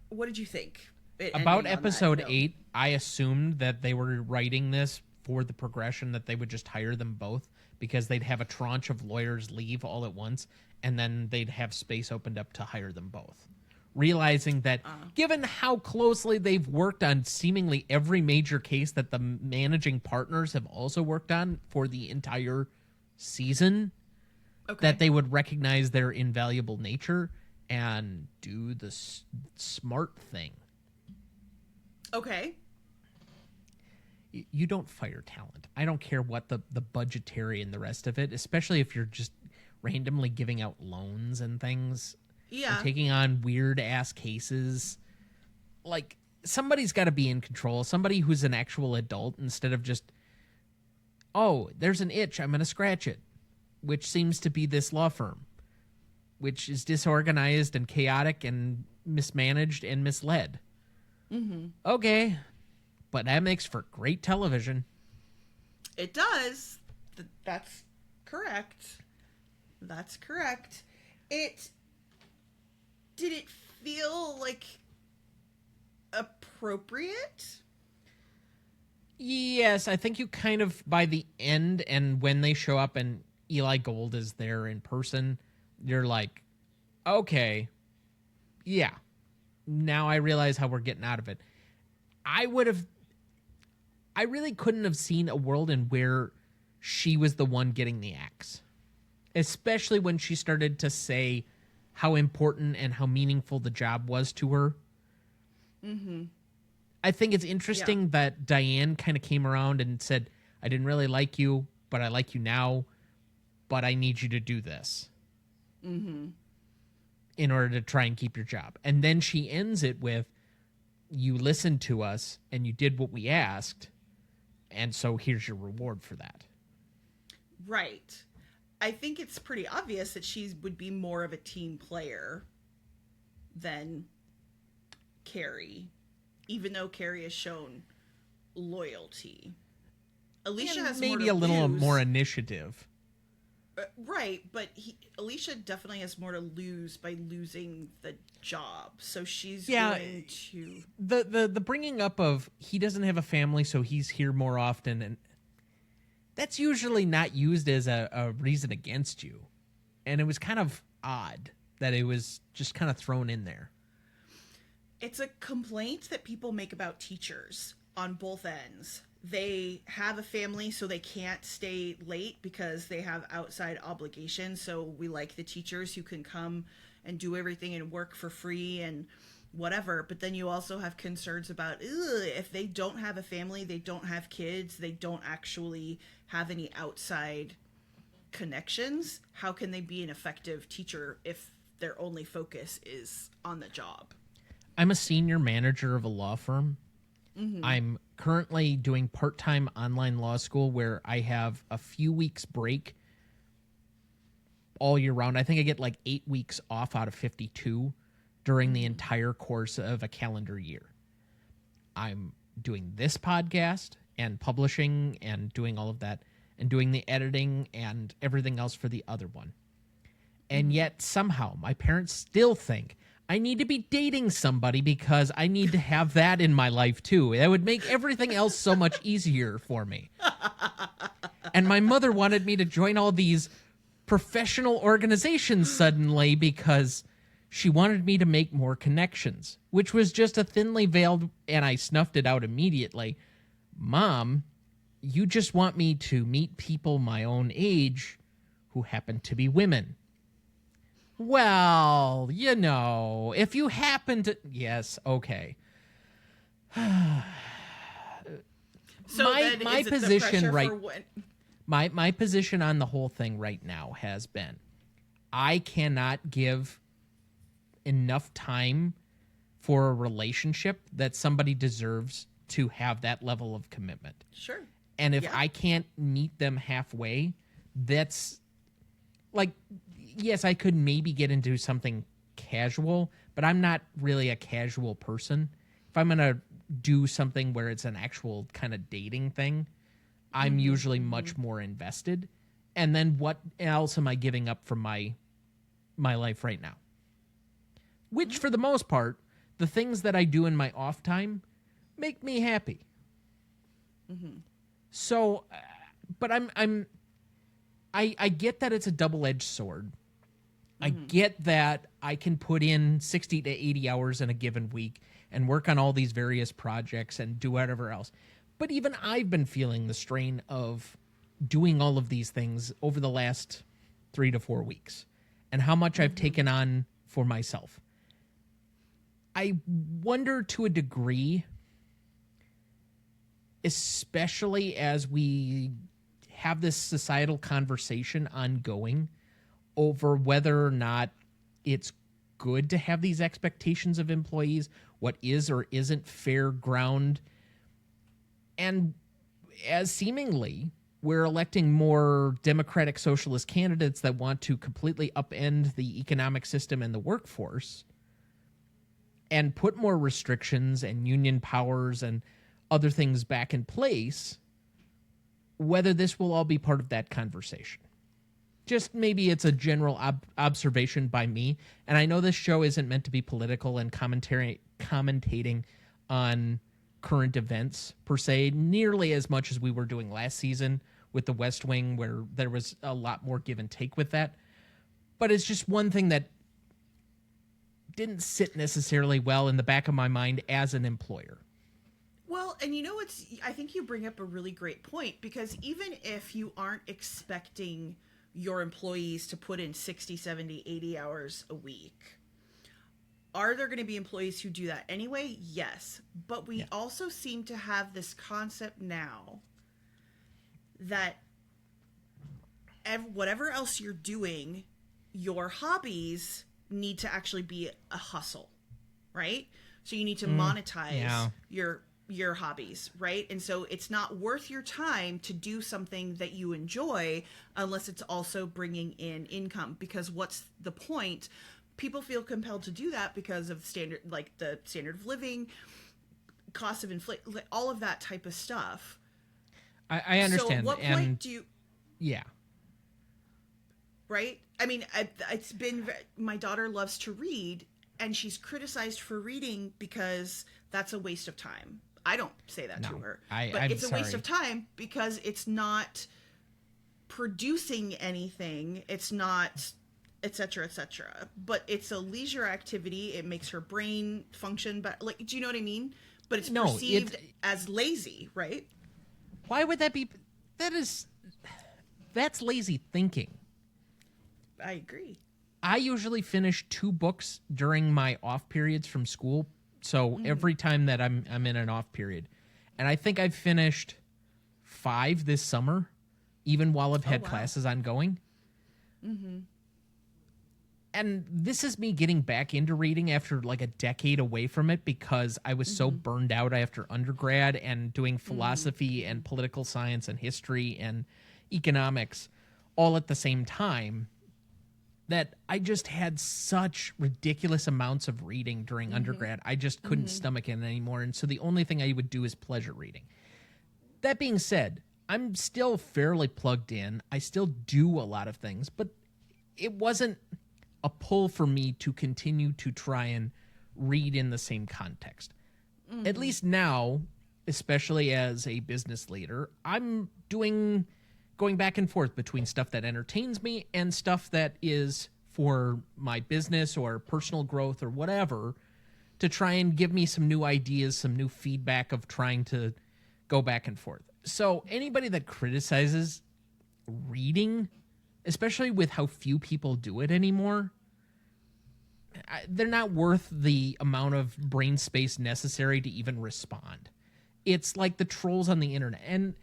what did you think? About episode 8, I assumed that they were writing this for the progression that they would just hire them both because they'd have a tranche of lawyers leave all at once and then they'd have space opened up to hire them both. Realizing that given how closely they've worked on seemingly every major case that the managing partners have also worked on for the entire season, that they would recognize their invaluable nature and do the smart thing. Okay. You don't fire talent. I don't care what the budgetary and the rest of it, especially if you're just randomly giving out loans and things. Yeah. And taking on weird ass cases. Like, somebody's got to be in control. Somebody who's an actual adult instead of just, oh, there's an itch, I'm going to scratch it. Which seems to be this law firm, which is disorganized and chaotic and mismanaged and misled. Mm-hmm. Okay. But that makes for great television. It does. That's correct. That's correct. Did it feel like appropriate? Yes, I think you kind of, by the end and when they show up and Eli Gold is there in person, you're like, okay, yeah. Now I realize how we're getting out of it. I really couldn't have seen a world in where she was the one getting the axe. Especially when she started to say how important and how meaningful the job was to her. Mm-hmm. I think it's interesting that Diane kind of came around and said, I didn't really like you, but I like you now, but I need you to do this. Mm-hmm. In order to try and keep your job. And then she ends it with, you listened to us and you did what we asked, and so here's your reward for that. Right. I think it's pretty obvious that she would be more of a team player than Carrie, even though Carrie has shown loyalty. Alicia and has maybe more a to little lose. more initiative. Right, but Alicia definitely has more to lose by losing the job, so she's going to... The bringing up of he doesn't have a family, so he's here more often, and that's usually not used as a reason against you. And it was kind of odd that it was just kind of thrown in there. It's a complaint that people make about teachers on both ends. They have a family, so they can't stay late because they have outside obligations. So we like the teachers who can come and do everything and work for free and whatever. But then you also have concerns about, if they don't have a family, they don't have kids, they don't actually have any outside connections. How can they be an effective teacher if their only focus is on the job? I'm a senior manager of a law firm. Mm-hmm. I'm currently doing part-time online law school where I have a few weeks break all year round. I think I get like 8 weeks off out of 52 during the entire course of a calendar year. I'm doing this podcast and publishing and doing all of that and doing the editing and everything else for the other one. And yet somehow my parents still think I need to be dating somebody because I need to have that in my life too. That would make everything else so much easier for me. And my mother wanted me to join all these professional organizations suddenly because She wanted me to make more connections, which was just a thinly veiled, and I snuffed it out immediately. Mom, you just want me to meet people my own age who happen to be women. Well, if you happen to... Yes, okay. So my position my position on the whole thing right now has been, I cannot give enough time for a relationship that somebody deserves to have that level of commitment. Sure. And if I can't meet them halfway, that's like, yes, I could maybe get into something casual, but I'm not really a casual person. If I'm going to do something where it's an actual kind of dating thing, I'm usually much more invested. And then what else am I giving up from my life right now? Which, for the most part, the things that I do in my off time make me happy. So, but I get that it's a double-edged sword. I get that I can put in 60 to 80 hours in a given week and work on all these various projects and do whatever else. But even I've been feeling the strain of doing all of these things over the last 3 to 4 weeks and how much I've taken on for myself. I wonder to a degree, especially as we have this societal conversation ongoing over whether or not it's good to have these expectations of employees, what is or isn't fair ground. And as seemingly we're electing more democratic socialist candidates that want to completely upend the economic system and the workforce and put more restrictions and union powers and other things back in place, whether this will all be part of that conversation. Just maybe it's a general observation by me. And I know this show isn't meant to be political and commentating on current events per se, nearly as much as we were doing last season with the West Wing, where there was a lot more give and take with that. But it's just one thing that didn't sit necessarily well in the back of my mind as an employer. Well, and I think you bring up a really great point, because even if you aren't expecting your employees to put in 60, 70, 80 hours a week, are there going to be employees who do that anyway? Yes. But we also seem to have this concept now that whatever else you're doing, your hobbies need to actually be a hustle, right? So you need to monetize your hobbies, right? And so it's not worth your time to do something that you enjoy unless it's also bringing in income, because what's the point? People feel compelled to do that because of the standard of living, cost of inflation, all of that type of stuff. I understand. So at what point do you... Yeah. Right? I mean, it's been... My daughter loves to read, and she's criticized for reading because that's a waste of time. I don't say that to her. But it's a waste of time because it's not producing anything. It's not... et cetera, et cetera. But it's a leisure activity. It makes her brain function. But do you know what I mean? But it's perceived as lazy, right? Why would that be? That's lazy thinking. I agree. I usually finish 2 books during my off periods from school. So every time that I'm in an off period, and I think I've finished 5 this summer, even while I've had classes ongoing. Mm-hmm. And this is me getting back into reading after a decade away from it, because I was so burned out after undergrad and doing philosophy and political science and history and economics all at the same time, that I just had such ridiculous amounts of reading during undergrad. I just couldn't stomach it anymore. And so the only thing I would do is pleasure reading. That being said, I'm still fairly plugged in. I still do a lot of things, but it wasn't a pull for me to continue to try and read in the same context. At least now, especially as a business leader, I'm going back and forth between stuff that entertains me and stuff that is for my business or personal growth or whatever, to try and give me some new ideas, some new feedback of trying to go back and forth. So anybody that criticizes reading, especially with how few people do it anymore, they're not worth the amount of brain space necessary to even respond. It's like the trolls on the internet. And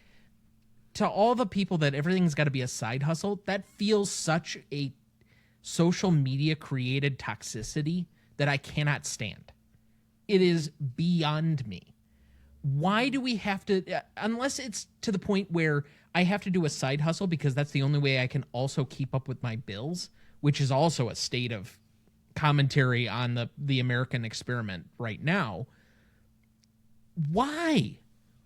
to all the people that everything's got to be a side hustle, that feels such a social media created toxicity that I cannot stand. It is beyond me. Why do we have to, unless it's to the point where I have to do a side hustle because that's the only way I can also keep up with my bills, which is also a state of commentary on the American experiment right now. Why?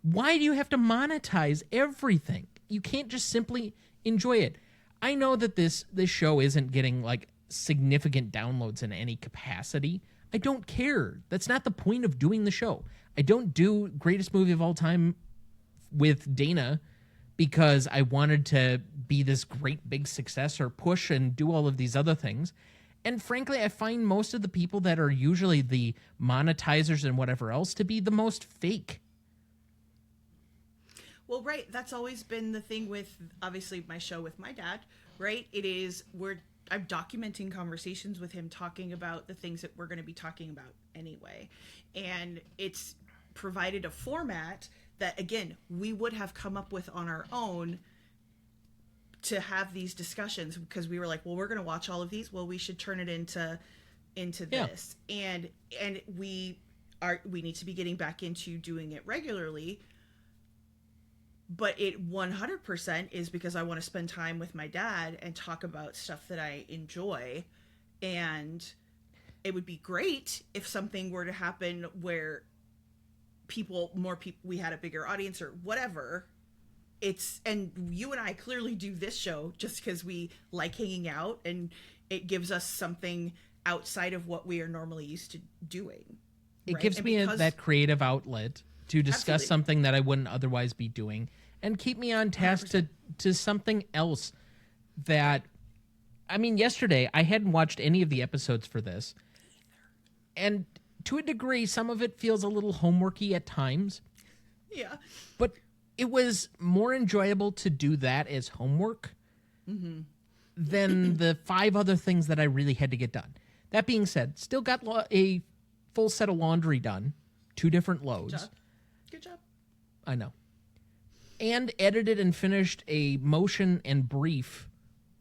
Why do you have to monetize everything? You can't just simply enjoy it. I know that this show isn't getting like significant downloads in any capacity. I don't care. That's not the point of doing the show. I don't do greatest movie of all time with Dana because I wanted to be this great big success or push and do all of these other things. And frankly, I find most of the people that are usually the monetizers and whatever else to be the most fake. Well, right. That's always been the thing with, obviously, my show with my dad, right? It is, I'm documenting conversations with him talking about the things that we're going to be talking about anyway. And it's provided a format that, again, we would have come up with on our own to have these discussions, because we were like, well, we're going to watch all of these. Well, we should turn it into this. And we need to be getting back into doing it regularly. But it 100% is because I want to spend time with my dad and talk about stuff that I enjoy. And it would be great if something were to happen where more people, we had a bigger audience or whatever. And you and I clearly do this show just because we like hanging out and it gives us something outside of what we are normally used to doing. It gives me that creative outlet to discuss something that I wouldn't otherwise be doing and keep me on task to something else that, I mean, yesterday I hadn't watched any of the episodes for this. And to a degree, some of it feels a little homeworky at times. Yeah. But it was more enjoyable to do that as homework than the 5 other things that I really had to get done. That being said, still got a full set of laundry done, 2 different loads. Good job. I know. And edited and finished a motion and brief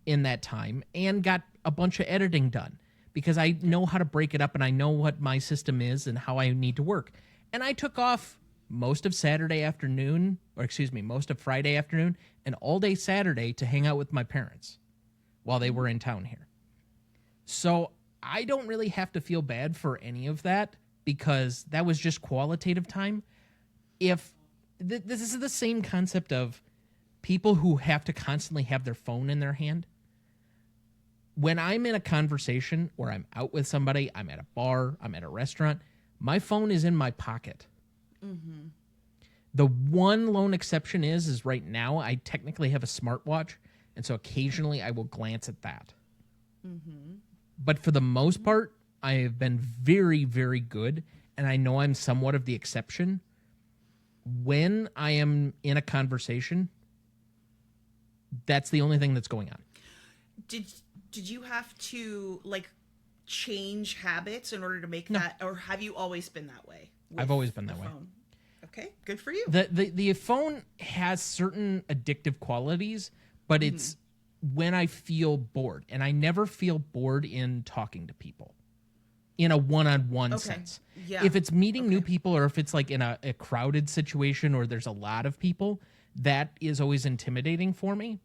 in that time and got a bunch of editing done because I know how to break it up and I know what my system is and how I need to work. And I took off most of Friday afternoon and all day Saturday to hang out with my parents while they were in town here. So I don't really have to feel bad for any of that because that was just qualitative time. If this is the same concept of people who have to constantly have their phone in their hand. When I'm in a conversation or I'm out with somebody, I'm at a bar, I'm at a restaurant, my phone is in my pocket. Mm-hmm. The one lone exception is right now I technically have a smartwatch, and so occasionally I will glance at that. Mm-hmm. But for the most part, I have been very, very good, and I know I'm somewhat of the exception. When I am in a conversation, that's the only thing that's going on. Did you have to change habits in order to make that, or have you always been that way? I've always been that way. Phone? Okay, good for you. The phone has certain addictive qualities, but it's when I feel bored, and I never feel bored in talking to people in a one-on-one sense. Yeah. If it's meeting new people or if it's like in a crowded situation or there's a lot of people, that is always intimidating for me.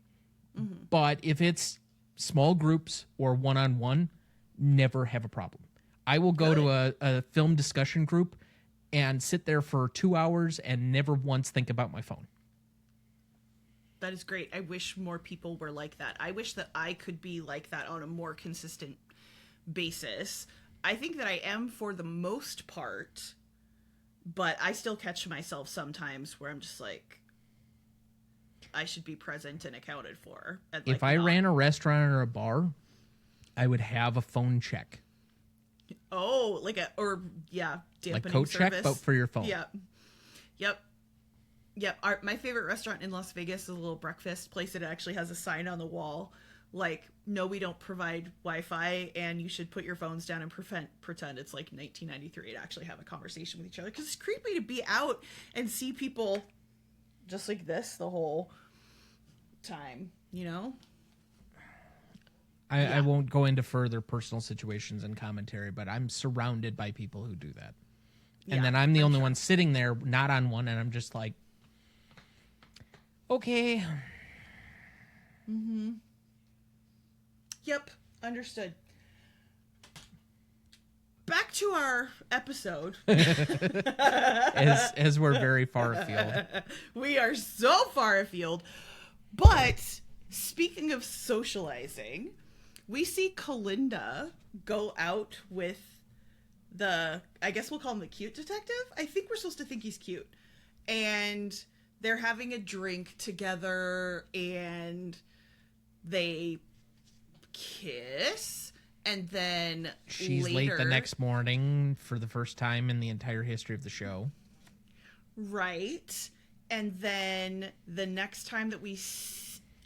Mm-hmm. But if it's small groups or one-on-one, never have a problem. I will go to a film discussion group and sit there for 2 hours and never once think about my phone. That is great. I wish more people were like that. I wish that I could be like that on a more consistent basis. I think that I am for the most part, but I still catch myself sometimes where I'm just like, I should be present and accounted for. And if I ran a restaurant or a bar, I would have a phone check. Oh, dampening Like coat service. check, but for your phone. Yep. My favorite restaurant in Las Vegas is a little breakfast place that actually has a sign on the wall like, no, we don't provide Wi-Fi, and you should put your phones down and pretend it's like 1993 to actually have a conversation with each other. Because it's creepy to be out and see people just like this the whole time, you know? I won't go into further personal situations and commentary, but I'm surrounded by people who do that. And then I'm the only one sitting there, not on one, and I'm just like, okay. Mm-hmm. Yep, understood. Back to our episode. as we're very far afield. We are so far afield. But speaking of socializing, we see Kalinda go out with I guess we'll call him the cute detective. I think we're supposed to think he's cute. And they're having a drink together and they kiss. And then she's later, late the next morning for the first time in the entire history of the show. Right. And then the next time that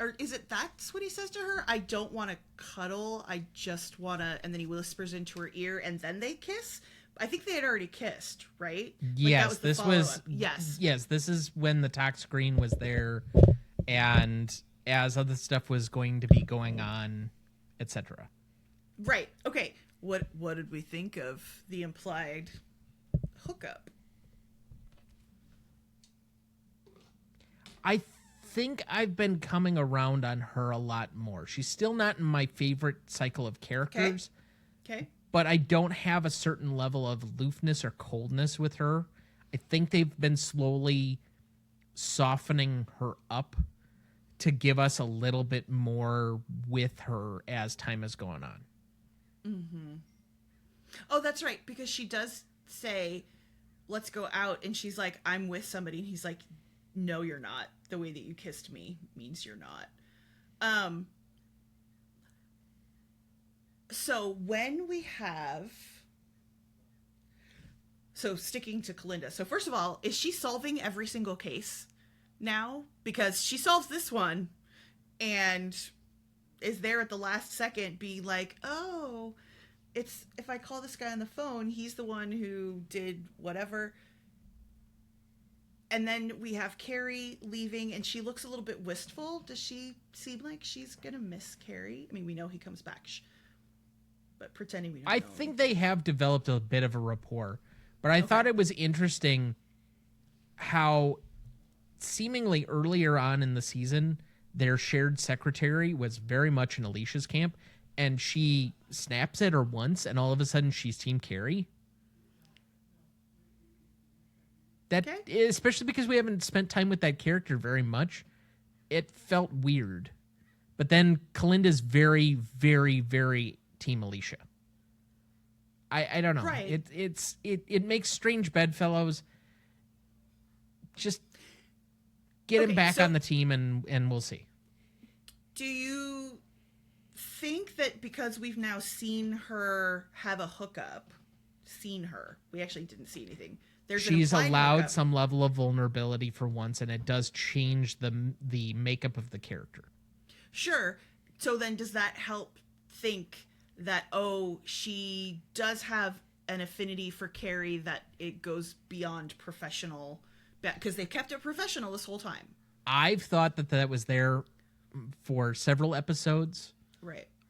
or is it that's what he says to her? I don't want to cuddle. I just want to... And then he whispers into her ear and then they kiss. I think they had already kissed, right? Yes, like this was... Yes, this is when the talk screen was there and as other stuff was going to be going on, etc. Right. Okay. What did we think of the implied hookup? I think I've been coming around on her a lot more. She's still not in my favorite cycle of characters. Okay. But I don't have a certain level of aloofness or coldness with her. I think they've been slowly softening her up to give us a little bit more with her as time is going on. Mm-hmm. Oh, that's right. Because she does say, let's go out. And she's like, I'm with somebody. And he's like, no, you're not. The way that you kissed me means you're not. So when we have... So sticking to Kalinda. So first of all, is she solving every single case now? Because she solves this one and is there at the last second being like, oh, it's if I call this guy on the phone, he's the one who did whatever. And then we have Carrie leaving, and she looks a little bit wistful. Does she seem like she's going to miss Carrie? I mean, we know he comes back, but pretending we don't know. I think they have developed a bit of a rapport, but I thought it was interesting how seemingly earlier on in the season, their shared secretary was very much in Alicia's camp, and she snaps at her once, and all of a sudden she's Team Carrie. That, especially because we haven't spent time with that character very much, it felt weird. But then Kalinda's very, very, very Team Alicia. I don't know. Right. It makes strange bedfellows. Just get him back on the team and we'll see. Do you think that because we've now seen her have a hookup, we actually didn't see anything. She's allowed some level of vulnerability for once, and it does change the makeup of the character. Sure. So then does that help think that, oh, she does have an affinity for Carrie, that it goes beyond professional? Because they've kept it professional this whole time. I've thought that was there for several episodes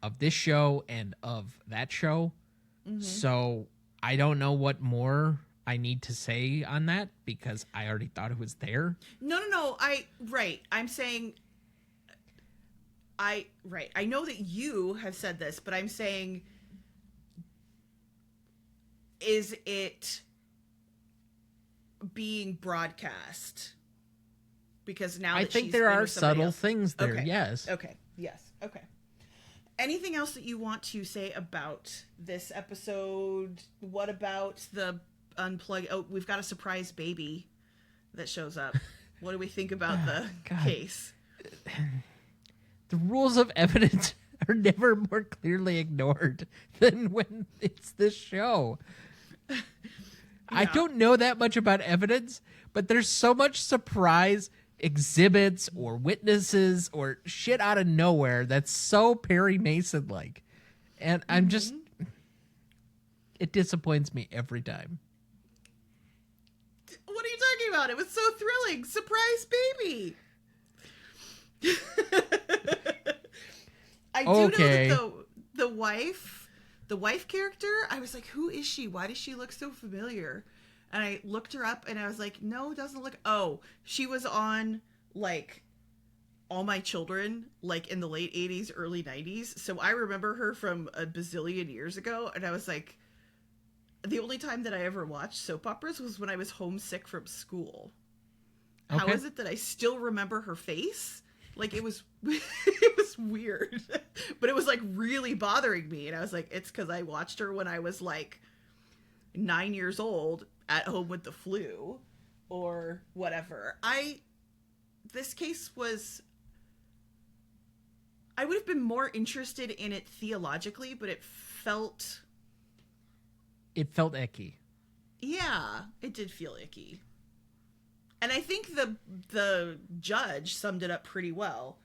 of this show and of that show. Mm-hmm. So I don't know what more I need to say on that because I already thought it was there. No. I'm saying I know that you have said this, but I'm saying, is it being broadcast? Because now I think there are subtle things there. Okay. Yes. Okay. Yes. Okay. Anything else that you want to say about this episode? What about the unplug? Oh, we've got a surprise baby that shows up. What do we think about the case? The rules of evidence are never more clearly ignored than when it's this show. I don't know that much about evidence, but there's so much surprise exhibits or witnesses or shit out of nowhere that's so Perry Mason-like. And I'm just... It disappoints me every time. What are you talking about? It was so thrilling. Surprise baby. I do know that the wife character, I was like, who is she? Why does she look so familiar? And I looked her up and I was like, no, it doesn't look. Oh, she was on like All My Children, like in the late 80s, early 90s. So I remember her from a bazillion years ago. And I was like, the only time that I ever watched soap operas was when I was homesick from school. Okay. How is it that I still remember her face? Like, it was weird, but it was like really bothering me. And I was like, it's because I watched her when I was like 9 years old at home with the flu or whatever. This case was, I would have been more interested in it theologically, but it felt icky. Yeah, it did feel icky. And I think the judge summed it up pretty well.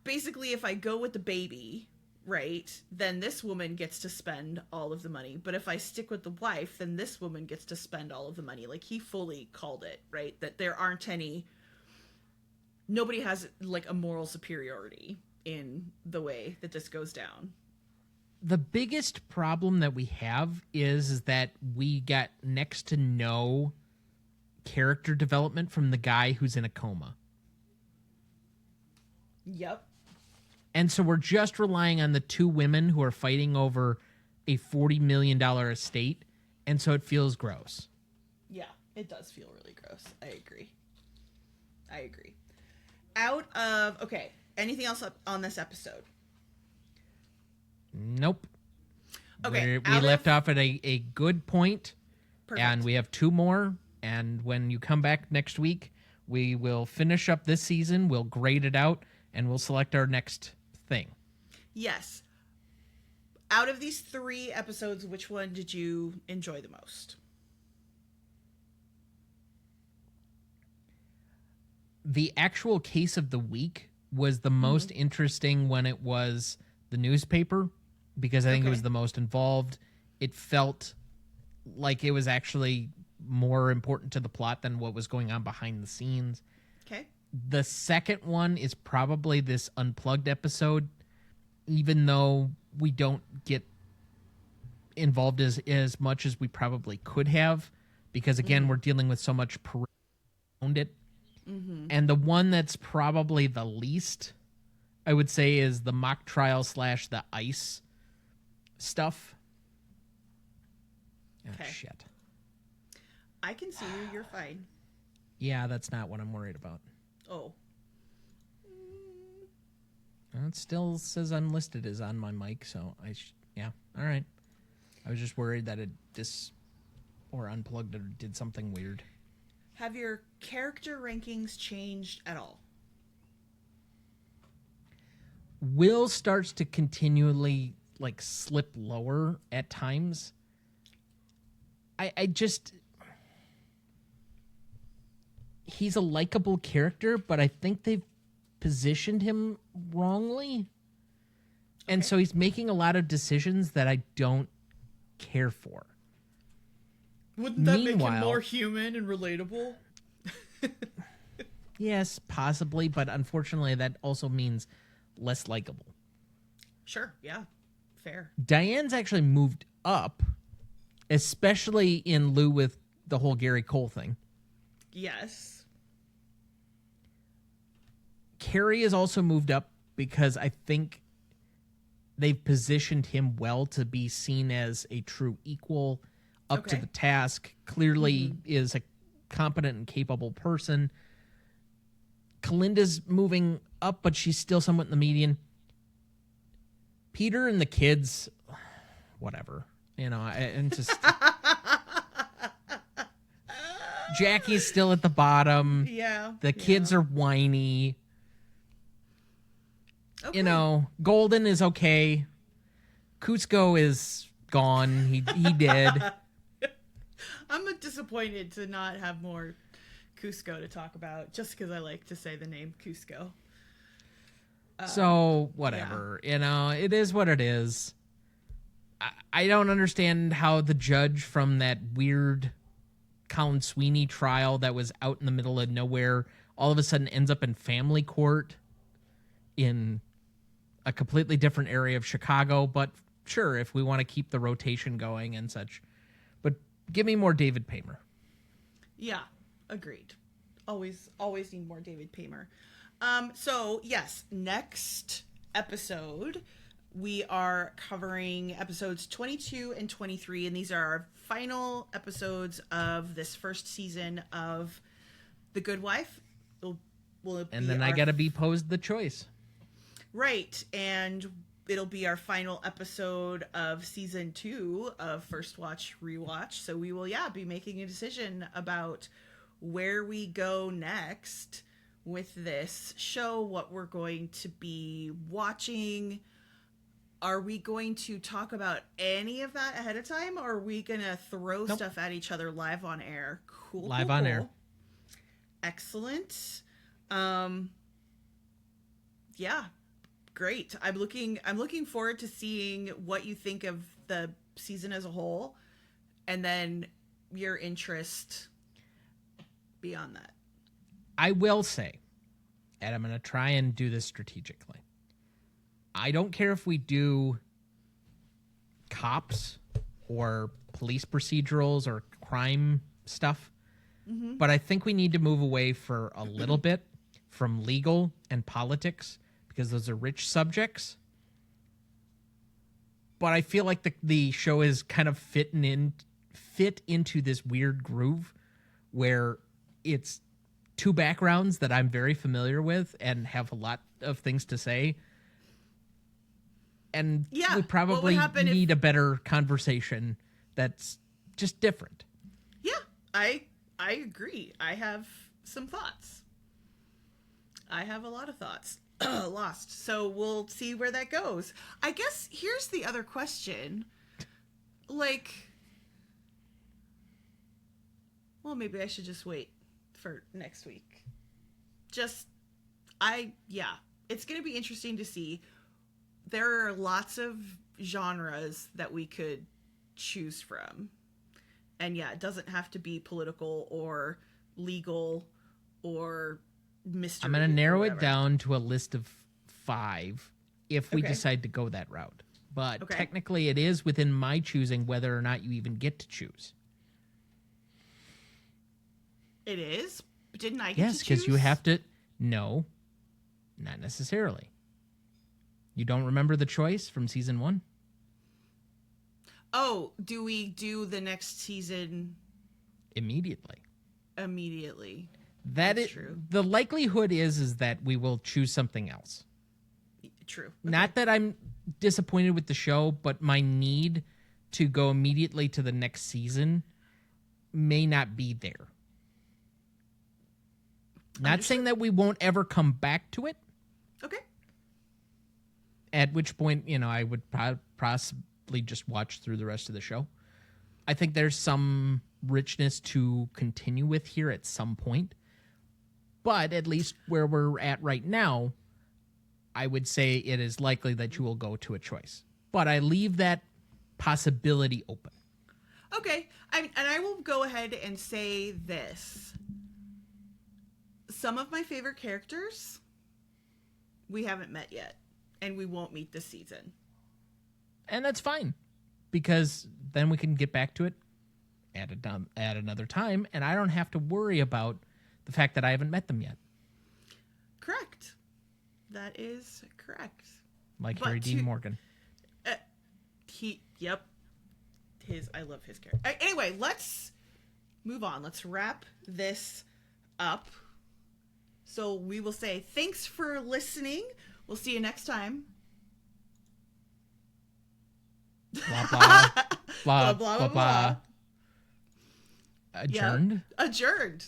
Basically, if I go with the baby, right, then this woman gets to spend all of the money. But if I stick with the wife, then this woman gets to spend all of the money. Like, he fully called it, right? That there aren't any... Nobody has, like, a moral superiority in the way that this goes down. The biggest problem that we have is that we got next to no character development from the guy who's in a coma. Yep. And so we're just relying on the two women who are fighting over a $40 million estate, and so it feels gross. Yeah, it does feel really gross. I agree. Okay, anything else up on this episode? Nope. Okay. We left off at a good point. Perfect. And we have two more. And when you come back next week, we will finish up this season. We'll grade it out and we'll select our next thing. Yes. Out of these 3 episodes, which one did you enjoy the most? The actual case of the week was the most interesting when it was the newspaper, because I think it was the most involved. It felt like it was actually more important to the plot than what was going on behind the scenes. Okay. The second one is probably this Unplugged episode, even though we don't get involved as much as we probably could have, because again, we're dealing with so much around it. And the one that's probably the least, I would say, is the mock trial / the ICE stuff. Okay. Oh, shit. I can see you. You're fine. Yeah, that's not what I'm worried about. Oh. It still says unlisted is on my mic, so yeah, all right. I was just worried that it or unplugged it or did something weird. Have your character rankings changed at all? Will starts to continually like slip lower at times. I just... He's a likable character, but I think they've positioned him wrongly. And so he's making a lot of decisions that I don't care for. Wouldn't that make him more human and relatable? Yes, possibly, but unfortunately that also means less likable. Sure, yeah. Fair. Diane's actually moved up, especially in lieu with the whole Gary Cole thing. Yes. Carrie has also moved up because I think they've positioned him well to be seen as a true equal, up to the task, clearly is a competent and capable person. Kalinda's moving up, but she's still somewhat in the median. Peter and the kids, whatever. You know, and just... Jackie's still at the bottom. Yeah. The kids are whiny. Okay. You know, Golden is okay. Cusco is gone. He did. I'm disappointed to not have more Cusco to talk about, just because I like to say the name Cusco. So, whatever. Yeah. You know, it is what it is. I don't understand how the judge from that weird Colin Sweeney trial that was out in the middle of nowhere all of a sudden ends up in family court in a completely different area of Chicago. But sure, if we want to keep the rotation going and such. But give me more David Paymer. Yeah, agreed. Always need more David Paymer. So, yes, next episode, we are covering episodes 22 and 23, and these are our final episodes of this first season of The Good Wife. And then I gotta be posed the choice. Right, and it'll be our final episode of season 2 of First Watch Rewatch. So we will, be making a decision about where we go next with this show, what we're going to be watching. Are we going to talk about any of that ahead of time, or are we going to throw stuff at each other live on air? Cool. Live on air. Excellent. Yeah, great. I'm looking forward to seeing what you think of the season as a whole, and then your interest beyond that. I will say, and I'm going to try and do this strategically, I don't care if we do cops or police procedurals or crime stuff, but I think we need to move away for a little bit from legal and politics, because those are rich subjects. But I feel like the show is kind of fit into this weird groove where it's two backgrounds that I'm very familiar with and have a lot of things to say. And we probably need a better conversation that's just different. Yeah, I agree. I have some thoughts. I have a lot of thoughts. Lost. So we'll see where that goes. I guess here's the other question. Like, well, maybe I should just wait for next week. It's going to be interesting to see. There are lots of genres that we could choose from. And it doesn't have to be political or legal or mystery. I'm going to narrow it down to a list of 5 if we decide to go that route. But technically it is within my choosing whether or not you even get to choose. It is? But didn't I get to choose? Yes, because you have to... No, not necessarily. You don't remember the choice from season 1? Oh, do we do the next season immediately? That's true. The likelihood is that we will choose something else. True. Okay. Not that I'm disappointed with the show, but my need to go immediately to the next season may not be there. Not saying that we won't ever come back to it. Okay. At which point, I would possibly just watch through the rest of the show. I think there's some richness to continue with here at some point. But at least where we're at right now, I would say it is likely that you will go to a choice. But I leave that possibility open. Okay. And I will go ahead and say this. Some of my favorite characters we haven't met yet. And we won't meet this season. And that's fine. Because then we can get back to it at another time. And I don't have to worry about the fact that I haven't met them yet. Correct. That is correct. Like Harry Dean Morgan. I love his character. Anyway, let's move on. Let's wrap this up. So we will say thanks for listening. We'll see you next time. Blah, blah, blah, blah, blah, blah. Adjourned? Yep. Adjourned.